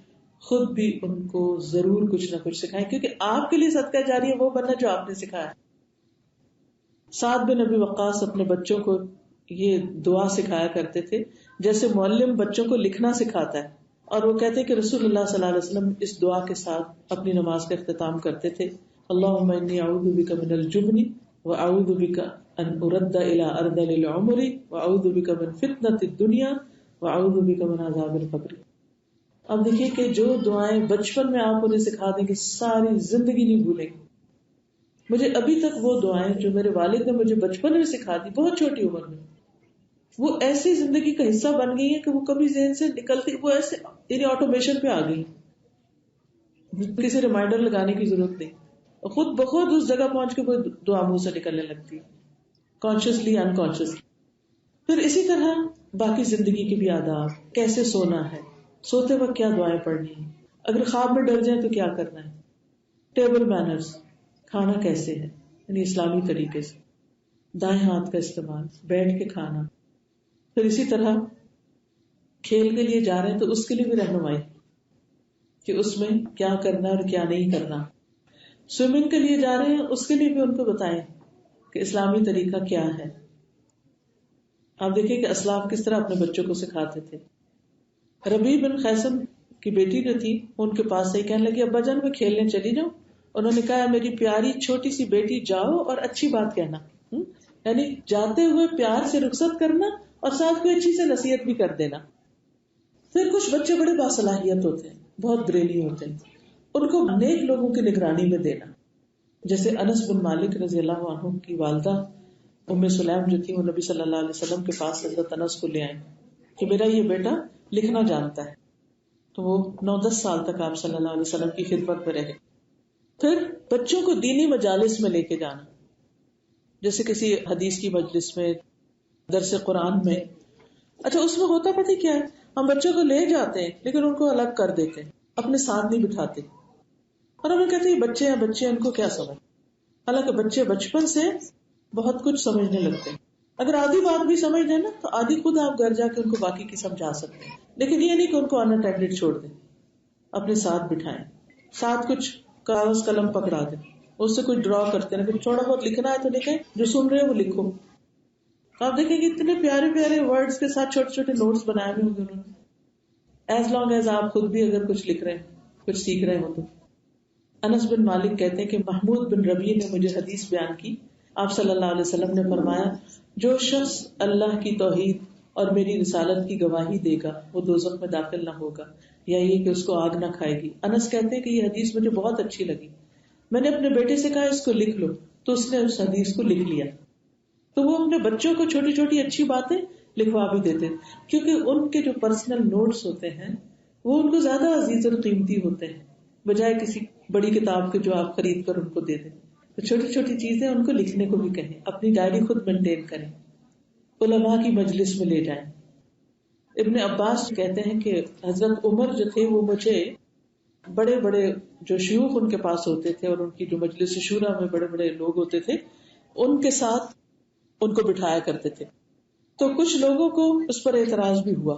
خود بھی ان کو ضرور کچھ نہ کچھ سکھائیں، کیونکہ آپ کے لیے صدقہ جاری ہے وہ بننا جو آپ نے سکھایا. سعد بن ابی وقاص اپنے بچوں کو یہ دعا سکھایا کرتے تھے جیسے معلم بچوں کو لکھنا سکھاتا ہے. اور وہ کہتے کہ رسول اللہ صلی اللہ علیہ وسلم اس دعا کے ساتھ اپنی نماز کا اختتام کرتے تھے: اللہم انی اعوذ بک من الجبن واعوذ بک ان ارد الی ارذل العمر واعوذ بک من فتنۃ الدنیا واعوذ بک من عذاب القبر. اب دیکھیے کہ جو دعائیں بچپن میں آپ انہیں سکھا دیں گے ساری زندگی نہیں بھولیں گے. مجھے ابھی تک وہ دعائیں جو میرے والد نے مجھے بچپن میں سکھا دی، بہت چھوٹی عمر میں، وہ ایسی زندگی کا حصہ بن گئی ہے کہ وہ کبھی ذہن سے نکلتی، وہ ایسے یعنی آٹومیشن پہ آ گئی، کسی ریمائنڈر لگانے کی ضرورت نہیں، خود بخود اس جگہ پہنچ کے وہ دعا منہ سے نکلنے لگتی ہے، کانشیسلی انکانشیسلی. پھر اسی طرح باقی زندگی کے بھی آداب، کیسے سونا ہے، سوتے وقت کیا دعائیں پڑھنی ہے، اگر خواب میں ڈر جائیں تو کیا کرنا ہے، ٹیبل مینرز، کھانا کیسے ہے یعنی اسلامی طریقے سے، دائیں ہاتھ کا استعمال، بیٹھ کے کھانا. پھر اسی طرح کھیل کے لیے جا رہے ہیں تو اس کے لیے بھی رہنمائی کہ اس میں کیا کرنا اور کیا نہیں کرنا. سوئمنگ کے لیے جا رہے ہیں اس کے لیے بھی ان کو بتائیں کہ اسلامی طریقہ کیا ہے. آپ دیکھیں کہ اسلاف کس طرح اپنے بچوں کو سکھاتے تھے. ربیع بن خیثم کی بیٹی جو تھی ان کے پاس سے کہنے لگی ابا جان میں کھیلنے چلی جاؤں. انہوں نے کہا میری پیاری چھوٹی سی بیٹی جاؤ اور اچھی بات کہنا، یعنی جاتے ہوئے پیار سے رخصت کرنا اور ساتھ کوئی اچھی سے نصیحت بھی کر دینا. پھر کچھ بچے بڑے باصلاحیت ہوتے ہیں، بہت بریلی ہوتے ہیں، ان کو نیک لوگوں کی نگرانی میں دینا. جیسے انس بن مالک رضی اللہ عنہ کی والدہ ام سلیم جو تھی وہ نبی صلی اللہ علیہ وسلم کے پاس حضرت انس کو لے آئیں کہ میرا یہ بیٹا لکھنا جانتا ہے. تو وہ 9-10 سال تک آپ صلی اللہ علیہ وسلم کی خدمت میں رہے. پھر بچوں کو دینی مجالس میں لے کے جانا، جیسے کسی حدیث کی مجلس میں، درس قرآن میں. اچھا اس میں ہوتا پتہ کیا ہے، ہم بچوں کو لے جاتے ہیں لیکن ان کو الگ کر دیتے ہیں، اپنے ساتھ نہیں بٹھاتے اور ہمیں کہتے ہیں بچے ہیں بچے ان کو کیا سمجھ. حالانکہ بچے بچپن سے بہت کچھ سمجھنے لگتے ہیں. اگر آدھی بات بھی سمجھ لیں نا تو آدھی خود آپ گھر جا کے ان کو باقی کی سمجھا سکتے ہیں. لیکن یہ نہیں کہ ان کو اناٹینڈڈ چھوڑ دیں، اپنے ساتھ بٹھائیں، ساتھ کچھ کاغذ قلم پکڑا دیں، اس سے کچھ ڈرا کرتے ہیں، تھوڑا بہت لکھنا ہے تو لکھیں، جو سن رہے ہیں وہ لکھو. آپ دیکھیں گے اتنے پیارے پیارے ورڈز کے ساتھ چھوٹے چھوٹے نوٹس بنائے ہوئے ہوں گے انہوں نے. ایز لانگ ایز آپ خود بھی اگر کچھ لکھ رہے ہیں، کچھ سیکھ رہے ہو تو. انس بن مالک کہتے ہیں کہ محمود بن ربیع نے مجھے حدیث بیان کی. آپ صلی اللہ علیہ وسلم نے فرمایا جو شخص اللہ کی توحید اور میری رسالت کی گواہی دے گا وہ دوزخ میں داخل نہ ہوگا، یا یہ کہ اس کو آگ نہ کھائے گی. انس کہتے ہیں کہ یہ حدیث مجھے بہت اچھی لگی، میں نے اپنے بیٹے سے کہا اس کو لکھ لو، تو اس نے اس حدیث کو لکھ لیا. تو وہ اپنے بچوں کو چھوٹی چھوٹی اچھی باتیں لکھوا بھی دیتے، کیونکہ ان کے جو پرسنل نوٹس ہوتے ہیں وہ ان کو زیادہ عزیز اور قیمتی ہوتے ہیں بجائے کسی بڑی کتاب کے جو آپ خرید کر ان کو دے دیں. تو چھوٹی چھوٹی چیزیں ان کو لکھنے کو بھی کہیں، اپنی ڈائری خود مینٹین کریں، علماء کی مجلس میں لے جائیں. ابن عباس کہتے ہیں کہ حضرت عمر جو تھے وہ مجھے بڑے بڑے جو شیوخ ان کے پاس ہوتے تھے اور ان کی جو مجلس شورا میں بڑے بڑے لوگ ہوتے تھے ان کے ساتھ ان کو بٹھایا کرتے تھے. تو کچھ لوگوں کو اس پر اعتراض بھی ہوا.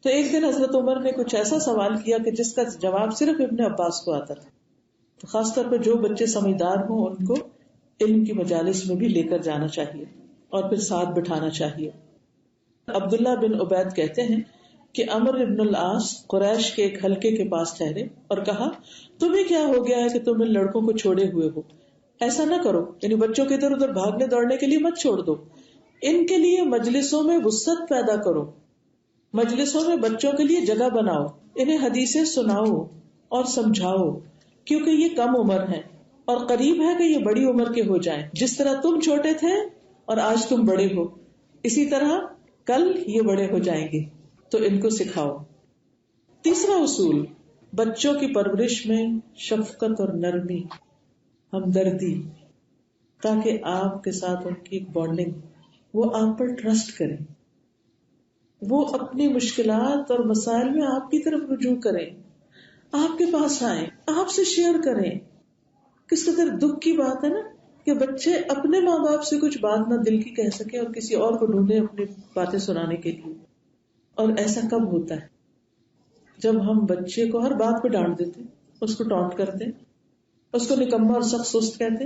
تو ایک دن حضرت عمر نے کچھ ایسا سوال کیا کہ جس کا جواب صرف ابن عباس کو آتا تھا. تو خاص طور پہ جو بچے سمجھدار ہوں ان کو علم کی مجالس میں بھی لے کر جانا چاہیے اور پھر ساتھ بٹھانا چاہیے. عبداللہ بن عبید کہتے ہیں کہ عمر ابن العاص قریش کے ایک حلقے کے پاس ٹھہرے اور کہا تمہیں کیا ہو گیا ہے کہ تم ان لڑکوں کو چھوڑے ہوئے ہو؟ ایسا نہ کرو، یعنی بچوں کے ادھر ادھر بھاگنے دوڑنے کے لیے مت چھوڑ دو، ان کے لیے مجلسوں میں وسعت پیدا کرو، مجلسوں میں بچوں کے لیے جگہ بناؤ، انہیں حدیثیں سناؤ اور سمجھاؤ، کیونکہ یہ کم عمر ہیں اور قریب ہے کہ یہ بڑی عمر کے ہو جائیں. جس طرح تم چھوٹے تھے اور آج تم بڑے ہو، اسی طرح کل یہ بڑے ہو جائیں گے، تو ان کو سکھاؤ. تیسرا اصول، بچوں کی پرورش میں شفقت اور نرمی، ہمدردی، تاکہ آپ کے ساتھ ان کی ایک بانڈنگ، وہ آپ پر ٹرسٹ کریں، وہ اپنی مشکلات اور مسائل میں آپ کی طرف رجوع کریں، آپ کے پاس آئیں، آپ سے شیئر کریں. کس قدر دکھ کی بات ہے نا کہ بچے اپنے ماں باپ سے کچھ بات نہ دل کی کہہ سکے اور کسی اور کو ڈھونڈے اپنی باتیں سنانے کے لیے. اور ایسا کب ہوتا ہے؟ جب ہم بچے کو ہر بات پہ ڈانٹ دیتے، اس کو ٹانٹ کرتے، اس کو نکما اور سخت سست کہتے،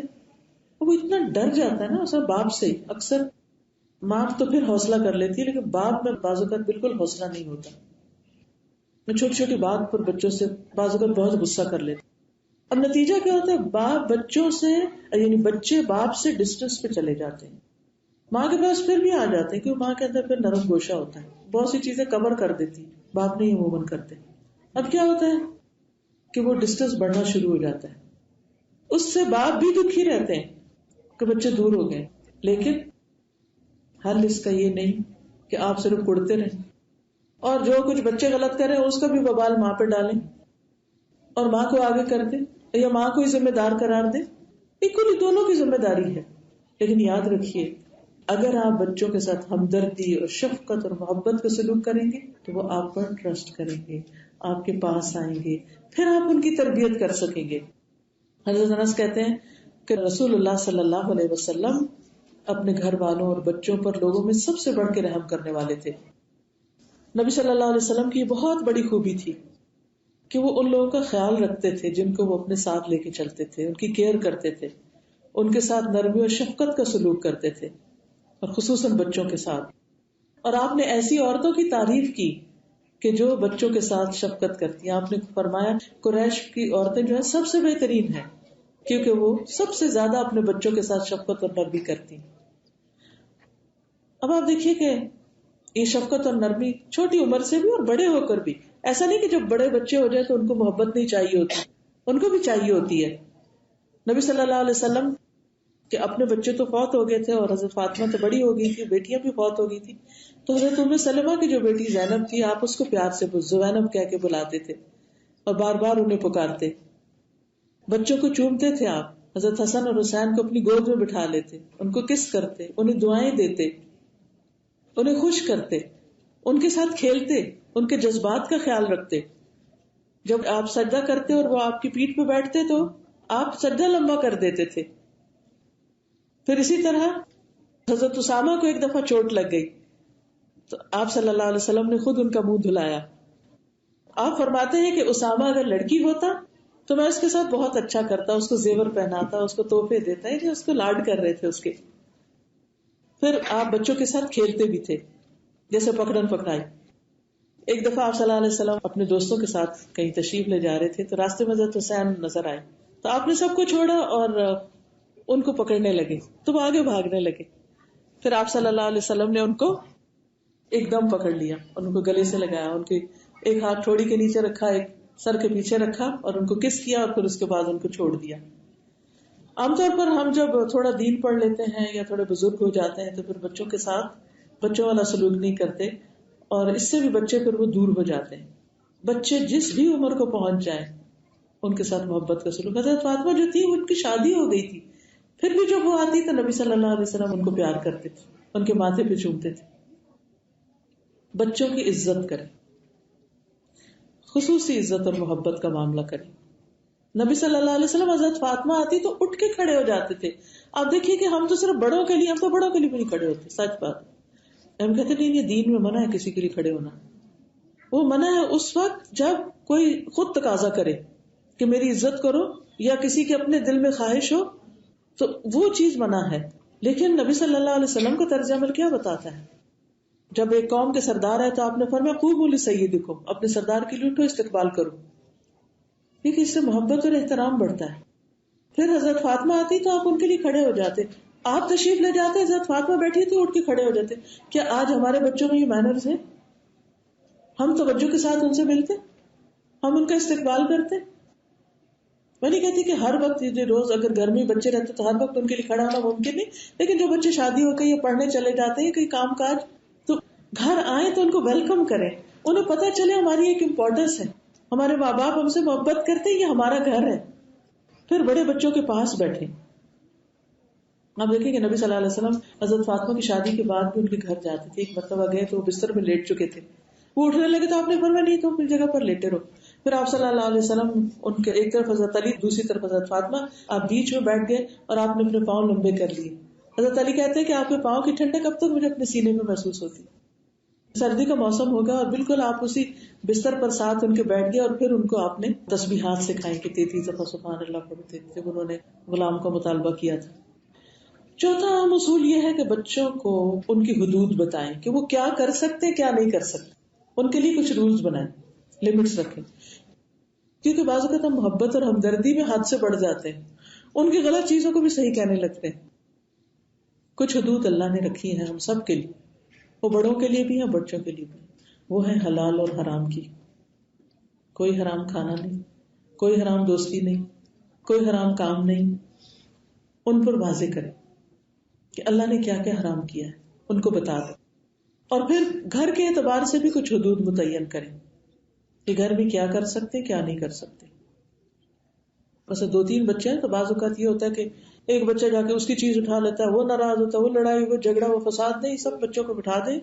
وہ اتنا ڈر جاتا ہے نا اسے باپ سے. اکثر ماں تو پھر حوصلہ کر لیتی ہے لیکن باپ میں بعض اوقات بالکل حوصلہ نہیں ہوتا. میں چھوٹی چھوٹی بات پر بچوں سے بعض اوقات بہت غصہ کر لیتے، اور نتیجہ کیا ہوتا ہے؟ باپ بچوں سے، یعنی بچے باپ سے ڈسٹینس پہ چلے جاتے ہیں. ماں کے پاس پھر بھی آ جاتے ہیں کیونکہ ماں کے اندر پھر نرم گوشہ ہوتا ہے، بہت سی چیزیں کور کر دیتی، باپ نہیں عموماً کرتے. اب کیا ہوتا ہے کہ وہ ڈسٹینس بڑھنا شروع ہو جاتا ہے. اس سے باپ بھی دکھی رہتے ہیں کہ بچے دور ہو گئے، لیکن حل اس کا یہ نہیں کہ آپ صرف کڑتے رہیں اور جو کچھ بچے غلط کریں اس کا بھی وبال ماں پہ ڈالیں اور ماں کو آگے کر دیں یا ماں کو ہی ذمہ دار قرار دیں. ایکولی دونوں کی ذمہ داری ہے. لیکن یاد رکھیے اگر آپ بچوں کے ساتھ ہمدردی اور شفقت اور محبت کا سلوک کریں گے تو وہ آپ پر ٹرسٹ کریں گے، آپ کے پاس آئیں گے، پھر آپ ان کی تربیت کر سکیں گے. حضرت انس کہتے ہیں کہ رسول اللہ صلی اللہ علیہ وسلم اپنے گھر والوں اور بچوں پر لوگوں میں سب سے بڑھ کے رحم کرنے والے تھے. نبی صلی اللہ علیہ وسلم کی بہت بڑی خوبی تھی کہ وہ ان لوگوں کا خیال رکھتے تھے جن کو وہ اپنے ساتھ لے کے چلتے تھے، ان کی کیئر کرتے تھے، ان کے ساتھ نرمی اور شفقت کا سلوک کرتے تھے، اور خصوصاً بچوں کے ساتھ. اور آپ نے ایسی عورتوں کی تعریف کی کہ جو بچوں کے ساتھ شفقت کرتی ہیں. آپ نے فرمایا قریش کی عورتیں جو ہیں سب سے بہترین ہیں کیونکہ وہ سب سے زیادہ اپنے بچوں کے ساتھ شفقت اور نرمی کرتی ہیں. اب آپ دیکھیے کہ یہ شفقت اور نرمی چھوٹی عمر سے بھی اور بڑے ہو کر بھی، ایسا نہیں کہ جب بڑے بچے ہو جائے تو ان کو محبت نہیں چاہیے ہوتی، ان کو بھی چاہیے ہوتی ہے. نبی صلی اللہ علیہ وسلم کہ اپنے بچے تو فوت ہو گئے تھے اور حضرت فاطمہ تو بڑی ہو گئی تھی، بیٹیاں بھی فوت ہو گئی تھی، تو حضرت ام سلمہ کی جو بیٹی زینب تھی آپ اس کو پیار سے زینب کہہ کے بلاتے تھے اور بار بار انہیں پکارتے. بچوں کو چومتے تھے آپ، حضرت حسن اور حسین کو اپنی گود میں بٹھا لیتے، ان کو کس کرتے، انہیں دعائیں دیتے، انہیں خوش کرتے، ان کے ساتھ کھیلتے، ان کے جذبات کا خیال رکھتے. جب آپ سجدہ کرتے اور وہ آپ کی پیٹھ پہ بیٹھتے تو آپ سجدہ لمبا کر دیتے تھے. پھر اسی طرح حضرت اسامہ کو ایک دفعہ چوٹ لگ گئی تو آپ صلی اللہ علیہ وسلم نے خود ان کا منہ دھلایا. آپ فرماتے ہیں کہ اسامہ اگر لڑکی ہوتا تو میں اس کے ساتھ بہت اچھا کرتا، اس کو زیور پہناتا، اس کو تحفے دیتا، یعنی اس کو لاڈ کر رہے تھے اس کے. پھر آپ بچوں کے ساتھ کھیلتے بھی تھے جیسے پکڑن پکڑائی. ایک دفعہ آپ صلی اللہ علیہ وسلم اپنے دوستوں کے ساتھ کہیں تشریف لے جا رہے تھے تو راستے میں حضرت حسین نظر آئے تو آپ نے سب کو چھوڑا اور ان کو پکڑنے لگے تو وہ آگے بھاگنے لگے. پھر آپ صلی اللہ علیہ وسلم نے ان کو ایک دم پکڑ لیا، ان کو گلے سے لگایا، ان کے ایک ہاتھ تھوڑی کے نیچے رکھا، ایک سر کے پیچھے رکھا اور ان کو کس کیا اور پھر اس کے بعد ان کو چھوڑ دیا. عام طور پر ہم جب تھوڑا دین پڑھ لیتے ہیں یا تھوڑے بزرگ ہو جاتے ہیں تو پھر بچوں کے ساتھ بچوں والا سلوک نہیں کرتے اور اس سے بھی بچے پھر وہ دور ہو جاتے ہیں. بچے جس بھی عمر کو پہنچ جائیں ان کے ساتھ محبت کا سلوک. حضرت فاطمہ جو تھی ان کی شادی ہو گئی تھی، پھر بھی جب وہ آتی تو نبی صلی اللہ علیہ وسلم ان کو پیار کرتے تھے، ان کے ماتھے پہ چومتے تھے. بچوں کی عزت کریں، خصوصی عزت اور محبت کا معاملہ کریں. نبی صلی اللہ علیہ وسلم حضرت فاطمہ آتی تو اٹھ کے کھڑے ہو جاتے تھے. آپ دیکھیے کہ ہم تو صرف بڑوں کے لیے، ہم تو بڑوں کے لیے بھی نہیں کھڑے ہوتے. سچ بات، ہم کہتے نہیں یہ دین میں منع ہے کسی کے لیے کھڑے ہونا. وہ منع ہے اس وقت جب کوئی خود تقاضا کرے کہ میری عزت کرو، یا کسی کے اپنے دل میں خواہش ہو تو وہ چیز منع ہے. لیکن نبی صلی اللہ علیہ وسلم کا طرز عمل کیا بتاتا ہے؟ جب ایک قوم کے سردار ہے تو آپ نے فرمایا قوموا لسیدکم، اپنے سردار کے لیے اٹھو، استقبال کرو. کیونکہ اس سے محبت اور احترام بڑھتا ہے. پھر حضرت فاطمہ آتی تو آپ ان کے لیے کھڑے ہو جاتے. آپ تشریف لے جاتے، حضرت فاطمہ بیٹھی تو اٹھ کے کھڑے ہو جاتے. کیا آج ہمارے بچوں میں یہ مینرز ہیں؟ ہم توجہ کے ساتھ ان سے ملتے، ہم ان کا استقبال کرتے. میں نہیں کہتی کہ ہر وقت روز اگر گھر میں بچے رہتے تو ہر وقت ان کے لیے کھڑا ہونا ممکن نہیں، لیکن جو بچے شادی ہو کے یا پڑھنے چلے جاتے ہیں کہیں کام کاج، تو گھر آئیں تو ان کو ویلکم کریں، انہیں پتہ چلے ہماری ایک امپورٹنس ہے، ہمارے ماں باپ ہم سے محبت کرتے ہیں، یہ ہمارا گھر ہے. پھر بڑے بچوں کے پاس بیٹھے. آپ دیکھیں کہ نبی صلی اللہ علیہ وسلم حضرت فاطمہ کی شادی کے بعد بھی ان کے گھر جاتے تھے. ایک مرتبہ گئے تو وہ بستر میں لیٹ چکے تھے، وہ اٹھنے لگے تو آپ نے فرمایا نہیں تو اپنی جگہ پر لیٹے رہو. پھر آپ صلی اللہ علیہ وسلم ان کے ایک طرف حضرت علی، دوسری طرف حضرت فاطمہ، آپ بیچ میں بیٹھ گئے اور آپ نے اپنے پاؤں لمبے کر لیے. حضرت علی کہتے ہیں کہ آپ کے پاؤں کی ٹھنڈک اب تک مجھے اپنے سینے میں محسوس ہوتی. سردی کا موسم ہوگا اور بالکل آپ اسی بستر پر ساتھ ان کے بیٹھ گئے، اور پھر ان کو آپ نے تسبیحات سکھائیں کہ 33 دفعہ سبحان اللہ پڑھتے تھے جب انہوں نے غلام کا مطالبہ کیا تھا. چوتھا اہم اصول یہ ہے کہ بچوں کو ان کی حدود بتائیں کہ وہ کیا کر سکتے کیا نہیں کر سکتے. ان کے لیے کچھ رولز بنائیں، لمٹس رکھیں، کیونکہ بعض اوقات ہم محبت اور ہمدردی میں حد سے بڑھ جاتے ہیں، ان کی غلط چیزوں کو بھی صحیح کہنے لگتے ہیں. کچھ حدود اللہ نے رکھی ہیں ہم سب کے لیے، وہ بڑوں کے لیے بھی ہیں بچوں کے لیے بھی. وہ ہے حلال اور حرام کی. کوئی حرام کھانا نہیں، کوئی حرام دوستی نہیں، کوئی حرام کام نہیں. ان پر واضح کریں کہ اللہ نے کیا کیا حرام کیا ہے، ان کو بتا دیں. اور پھر گھر کے اعتبار سے بھی کچھ حدود متعین کریں کہ گھر میں کیا کر سکتے کیا نہیں کر سکتے. بس 2-3 بچے ہیں تو بعض اوقات یہ ہوتا ہے کہ ایک بچہ جا کے اس کی چیز اٹھا لیتا ہے، وہ ناراض ہوتا ہے، وہ لڑائی، وہ جھگڑا، وہ فساد. نہیں، سب بچوں کو بٹھا دیں،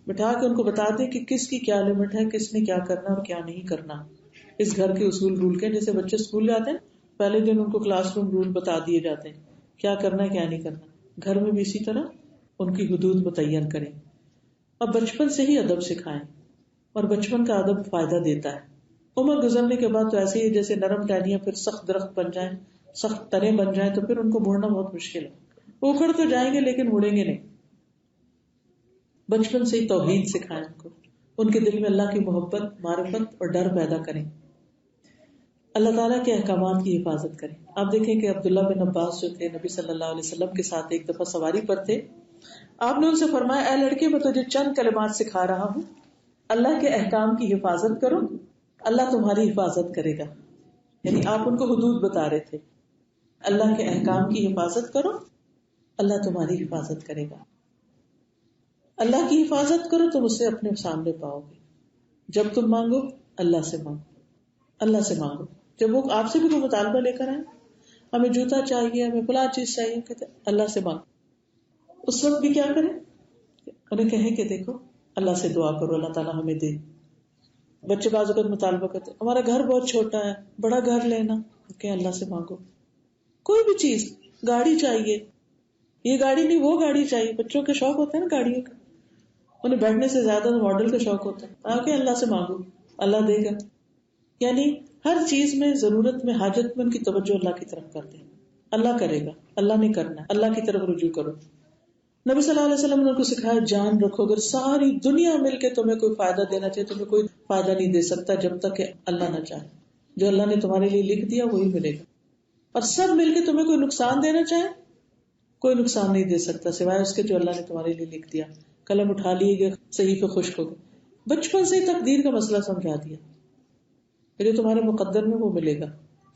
بٹھا کے ان کو بتا دیں کہ کس کی کیا لمٹ ہے، کس نے کیا کرنا اور کیا نہیں کرنا. اس گھر کے اصول رول کے، جیسے بچے اسکول جاتے ہیں پہلے دن ان کو کلاس روم رول بتا دیے جاتے ہیں کیا کرنا ہے کیا نہیں کرنا. گھر میں بھی اسی طرح ان کی حدود متعین کریں. اور بچپن سے ہی ادب سکھائیں، اور بچپن کا ادب فائدہ دیتا ہے. عمر گزرنے کے بعد تو ایسے ہی جیسے نرم ٹہنیاں پھر سخت درخت بن جائیں، سخت تنے بن جائیں تو پھر ان کو مڑنا بہت مشکل ہے. اکھڑ تو جائیں گے لیکن مڑیں گے نہیں. بچپن سے ہی توحید سکھائیں ان کو، ان کے دل میں اللہ کی محبت، معرفت اور ڈر پیدا کریں. اللہ تعالیٰ کے احکامات کی حفاظت کریں. آپ دیکھیں کہ عبداللہ بن عباس جو تھے نبی صلی اللہ علیہ وسلم کے ساتھ ایک دفعہ سواری پر تھے. آپ نے ان سے فرمایا اے لڑکے میں تجھے چند کلمات سکھا رہا ہوں، اللہ کے احکام کی حفاظت کرو، اللہ تمہاری حفاظت کرے گا. یعنی آپ ان کو حدود بتا رہے تھے، اللہ کے احکام کی حفاظت کرو، اللہ تمہاری حفاظت کرے گا. اللہ کی حفاظت کرو تم اسے اپنے سامنے پاؤ گے. جب تم مانگو اللہ سے مانگو، اللہ سے مانگو. جب وہ آپ سے بھی کوئی مطالبہ لے کر آئے، ہمیں جوتا چاہیے، ہمیں فلاں چیز چاہیے، کہتے اللہ سے مانگو. اس وقت بھی کیا کریں؟ انہیں کہیں کہ دیکھو اللہ سے دعا کرو اللہ تعالیٰ ہمیں دے. بچے بعض اوقات مطالبہ کرتے ہمارا گھر بہت چھوٹا ہے، بڑا گھر لینا، کہ اللہ سے مانگو. کوئی بھی چیز، گاڑی چاہیے، یہ گاڑی نہیں وہ گاڑی چاہیے. بچوں کے شوق ہوتا ہے نا گاڑیوں کا، انہیں بیٹھنے سے زیادہ ماڈل کا شوق ہوتا ہے. آگے اللہ سے مانگو، اللہ دے گا. یعنی ہر چیز میں، ضرورت میں، حاجت میں ان کی توجہ اللہ کی طرف کر دیں. اللہ کرے گا، اللہ نے کرنا ہے، اللہ کی طرف رجوع کرو. نبی صلی اللہ علیہ وسلم نے ان کو سکھایا جان رکھو، اگر ساری دنیا مل کے تمہیں کوئی فائدہ دینا چاہے تمہیں کوئی فائدہ نہیں دے سکتا جب تک کہ اللہ نہ چاہے. جو اللہ نے تمہارے لیے لکھ دیا وہی ملے گا. اور سب مل کے تمہیں کوئی نقصان دینا چاہے کوئی نقصان نہیں دے سکتا سوائے اس کے جو اللہ نے تمہارے لیے لکھ دیا. قلم اٹھا لیے گئے، صحیفے خشک ہو گئے. بچپن سے ہی تقدیر کا مسئلہ سمجھا دیا، جو تمہارے مقدر میں وہ ملے گا.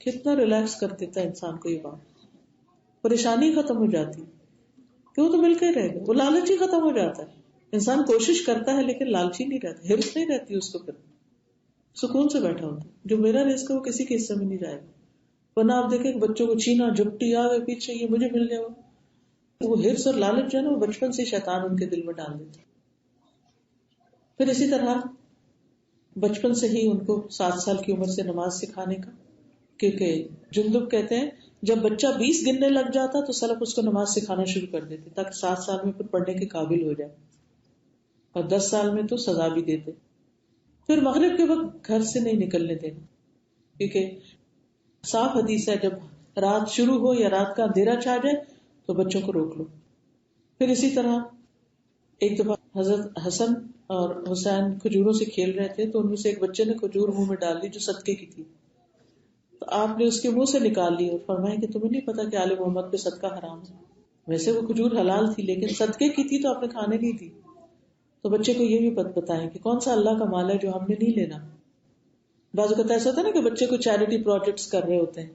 کتنا ریلیکس کر دیتا ہے انسان کو یہ بات. پریشانی ختم ہو جاتی کہ وہ تو مل کے ہی رہے گا. وہ لالچ ہی ختم ہو جاتا ہے. انسان کوشش کرتا ہے لیکن لالچی نہیں رہتا، ہرس نہیں رہتی اس کو. پھر سکون سے بیٹھا ہوتا ہے جو میرا رزق ہے وہ کسی کے حصے میں نہیں جائے گا. ورنہ آپ دیکھیں کہ بچوں کو چھینا، جھپٹی، آگے پیچھے، یہ مجھے مل جائے. وہ ہرس اور لالچ جو ہے نا وہ بچپن سے شیطان ان کے دل میں ڈال دیتا ہے. پھر اسی طرح بچپن سے ہی ان کو 7 سال کی عمر سے نماز سکھانے کا، کیونکہ جندب کہتے ہیں جب بچہ 20 گننے لگ جاتا تو سلف اس کو نماز سکھانا شروع کر دیتے تاکہ 7 سال میں پھر پڑھنے کے قابل ہو جائے، اور 10 سال میں تو سزا بھی دیتے. پھر مغرب کے وقت گھر سے نہیں نکلنے دینا، کیونکہ صاف حدیث ہے جب رات شروع ہو یا رات کا اندھیرا چھا جائے تو بچوں کو روک لو. پھر اسی طرح ایک دفعہ حضرت حسن اور حسین کھجوروں سے کھیل رہے تھے تو ان میں سے ایک بچے نے کھجور منہ میں ڈال دی جو صدقے کی تھی، تو آپ نے اس کے منہ سے نکال لی اور فرمایا کہ تمہیں نہیں پتا کہ آل محمد پہ صدقہ حرام ہے. ویسے وہ کھجور حلال تھی لیکن صدقے کی تھی تو آپ نے کھانے نہیں دی. تو بچے کو یہ بھی بتائیں کہ کون سا اللہ کا مال ہے جو ہم نے نہیں لینا. بعض اوقات ایسا ہوتا ہے نا کہ بچے کو چیریٹی پروجیکٹس کر رہے ہوتے ہیں،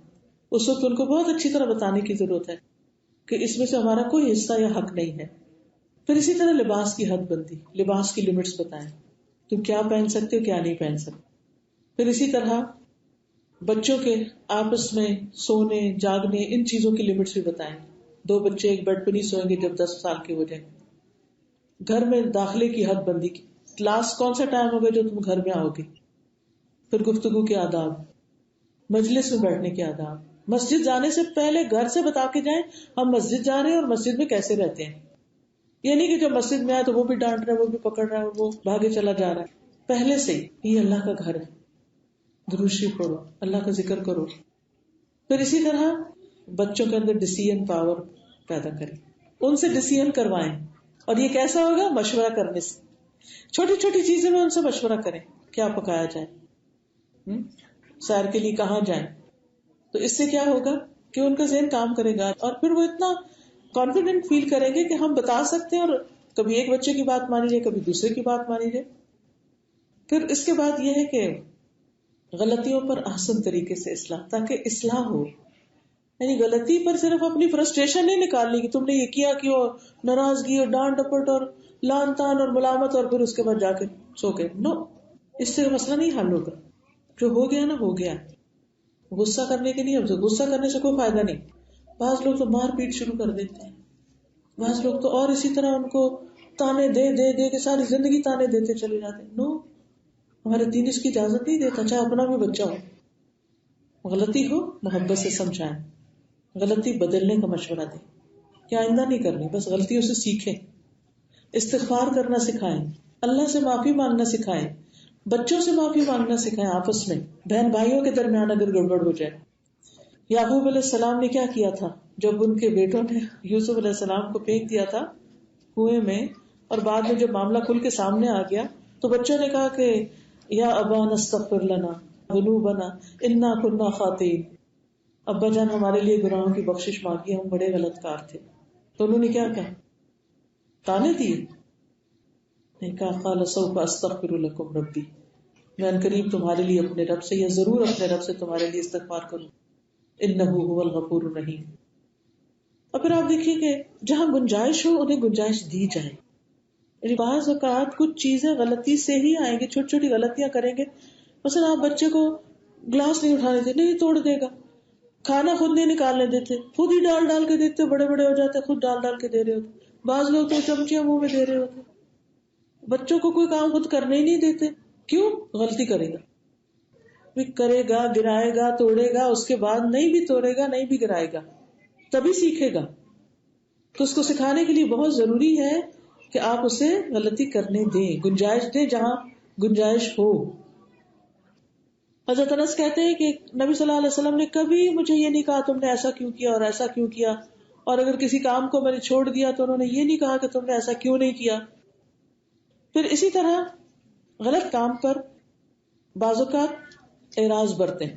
اس وقت ان کو بہت اچھی طرح بتانے کی ضرورت ہے کہ اس میں سے ہمارا کوئی حصہ یا حق نہیں ہے. پھر اسی طرح لباس کی حد بندی، لباس کی لمٹس بتائیں، تم کیا پہن سکتے ہو کیا نہیں پہن سکتے. پھر اسی طرح بچوں کے آپس میں سونے جاگنے ان چیزوں کی لمٹس بھی بتائیں. 2 بچے ایک بیڈ پہ نہیں سوئیں گے جب 10 سال کے ہو جائیں. گھر میں داخلے کی حد بندی کی، کلاس کون سا ٹائم ہوگا جو تم گھر میں آؤ گے. پھر گفتگو کے آداب، مجلس میں بیٹھنے کے آداب. مسجد جانے سے پہلے گھر سے بتا کے جائیں ہم مسجد جا رہے ہیں اور مسجد میں کیسے رہتے ہیں. یہ نہیں کہ جب مسجد میں آئے تو وہ بھی ڈانٹ رہا ہے وہ بھی پکڑ رہا ہے اور وہ بھاگے چلا جا رہا ہے. پہلے سے یہ اللہ کا گھر ہے، درود شریف پڑھو، اللہ کا ذکر کرو. پھر اسی طرح بچوں کے اندر ڈیسیژن پاور پیدا کریں، ان سے ڈیسیژن کروائیں. اور یہ کیسا ہوگا؟ مشورہ کرنے سے. چھوٹی چھوٹی چیزیں میں ان سے مشورہ کریں، کیا پکایا جائے، سیر کے لیے کہاں جائیں. تو اس سے کیا ہوگا کہ ان کا ذہن کام کرے گا اور پھر وہ اتنا کانفیڈنٹ فیل کریں گے کہ ہم بتا سکتے ہیں، اور کبھی ایک بچے کی بات مانی جائے کبھی دوسرے کی بات مانی جائے. پھر اس کے بعد یہ ہے کہ غلطیوں پر احسن طریقے سے اصلاح، تاکہ اصلاح ہو. یعنی غلطی پر صرف اپنی فرسٹریشن نہیں نکالنی کہ تم نے یہ کیا کیوں، ناراضگی اور ڈانٹ ڈپٹ اور لان تان اور ملامت اور پھر اس کے بعد جا کے سو گئے. نو، اس سے مسئلہ نہیں حل ہوگا. جو ہو گیا نا ہو گیا. غصہ کرنے کے نہیں، اب غصہ کرنے سے کوئی فائدہ نہیں. بعض لوگ تو مار پیٹ شروع کر دیتے ہیں، بعض لوگ تو اور اسی طرح ان کو تانے دے دے دے کے ساری زندگی تانے دیتے چلے جاتے ہیں. نو، ہمارے دین اس کی اجازت نہیں دیتا، چاہے اپنا بھی بچہ ہو. غلطی ہو محبت سے سمجھائیں، غلطی بدلنے کا مشورہ دیں کہ آئندہ نہیں کرنی، بس غلطیوں سے سیکھیں. استغفار کرنا سکھائیں، اللہ سے معافی مانگنا سکھائیں، بچوں سے معافی مانگنا سکھائیں، آپس میں بہن بھائیوں کے درمیان اگر گڑبڑ ہو جائے. یعقوب علیہ السلام نے کیا کیا تھا جب ان کے بیٹوں نے یوسف علیہ السلام کو پھینک دیا تھا کنویں میں، اور بعد میں جب معاملہ کھل کے سامنے آ گیا تو بچوں نے کہا کہ یا ابانا استغفر لنا ذنوبنا انا کنا خاطئین، ابا جان ہمارے لیے گناہوں کی بخشش مانگی، ہم بڑے غلط کار تھے. تو انہوں نے کیا کہا؟ تانے دیے؟ نہیں کہا قال سوف استغفر لکم ربی، میں عنقریب تمہارے لیے اپنے رب سے یا ضرور اپنے رب سے تمہارے لیے استغفار کروں، انہ هو الغفور الرحیم. اور پھر آپ دیکھیے کہ جہاں گنجائش ہو انہیں گنجائش دی جائے. یعنی بعض اوقات کچھ چیزیں غلطی سے ہی آئیں گی، چھوٹی چھوٹی غلطیاں کریں گے. مثلا آپ بچے کو گلاس نہیں اٹھانے دیتے، نہیں توڑ دے گا. کھانا خود نہیں نکالنے دیتے، خود ہی ڈال ڈال کے دیتے، بڑے بڑے ہو جاتے خود ڈال ڈال کے دے رہے ہوتے. بعض لوگ تو چمچیاں منہ میں دے رہے ہوتے. بچوں کو کوئی کام خود کرنے ہی نہیں دیتے. کیوں؟ غلطی کرے گا، کرے گا، گرائے گا، توڑے گا، اس کے بعد نہیں بھی توڑے گا نہیں بھی گرائے گا تبھی سیکھے گا. تو اس کو سکھانے کے لیے بہت ضروری ہے کہ آپ اسے غلطی کرنے دیں، گنجائش دیں جہاں گنجائش ہو. حضرت انس کہتے ہیں کہ نبی صلی اللہ علیہ وسلم نے کبھی مجھے یہ نہیں کہا تم نے ایسا کیوں کیا اور ایسا کیوں کیا، اور اگر کسی کام کو میں نے چھوڑ دیا تو انہوں نے یہ نہیں کہا کہ تم نے ایسا کیوں نہیں کیا. پھر اسی طرح غلط کام پر بعض اوقات اعراض برتیں،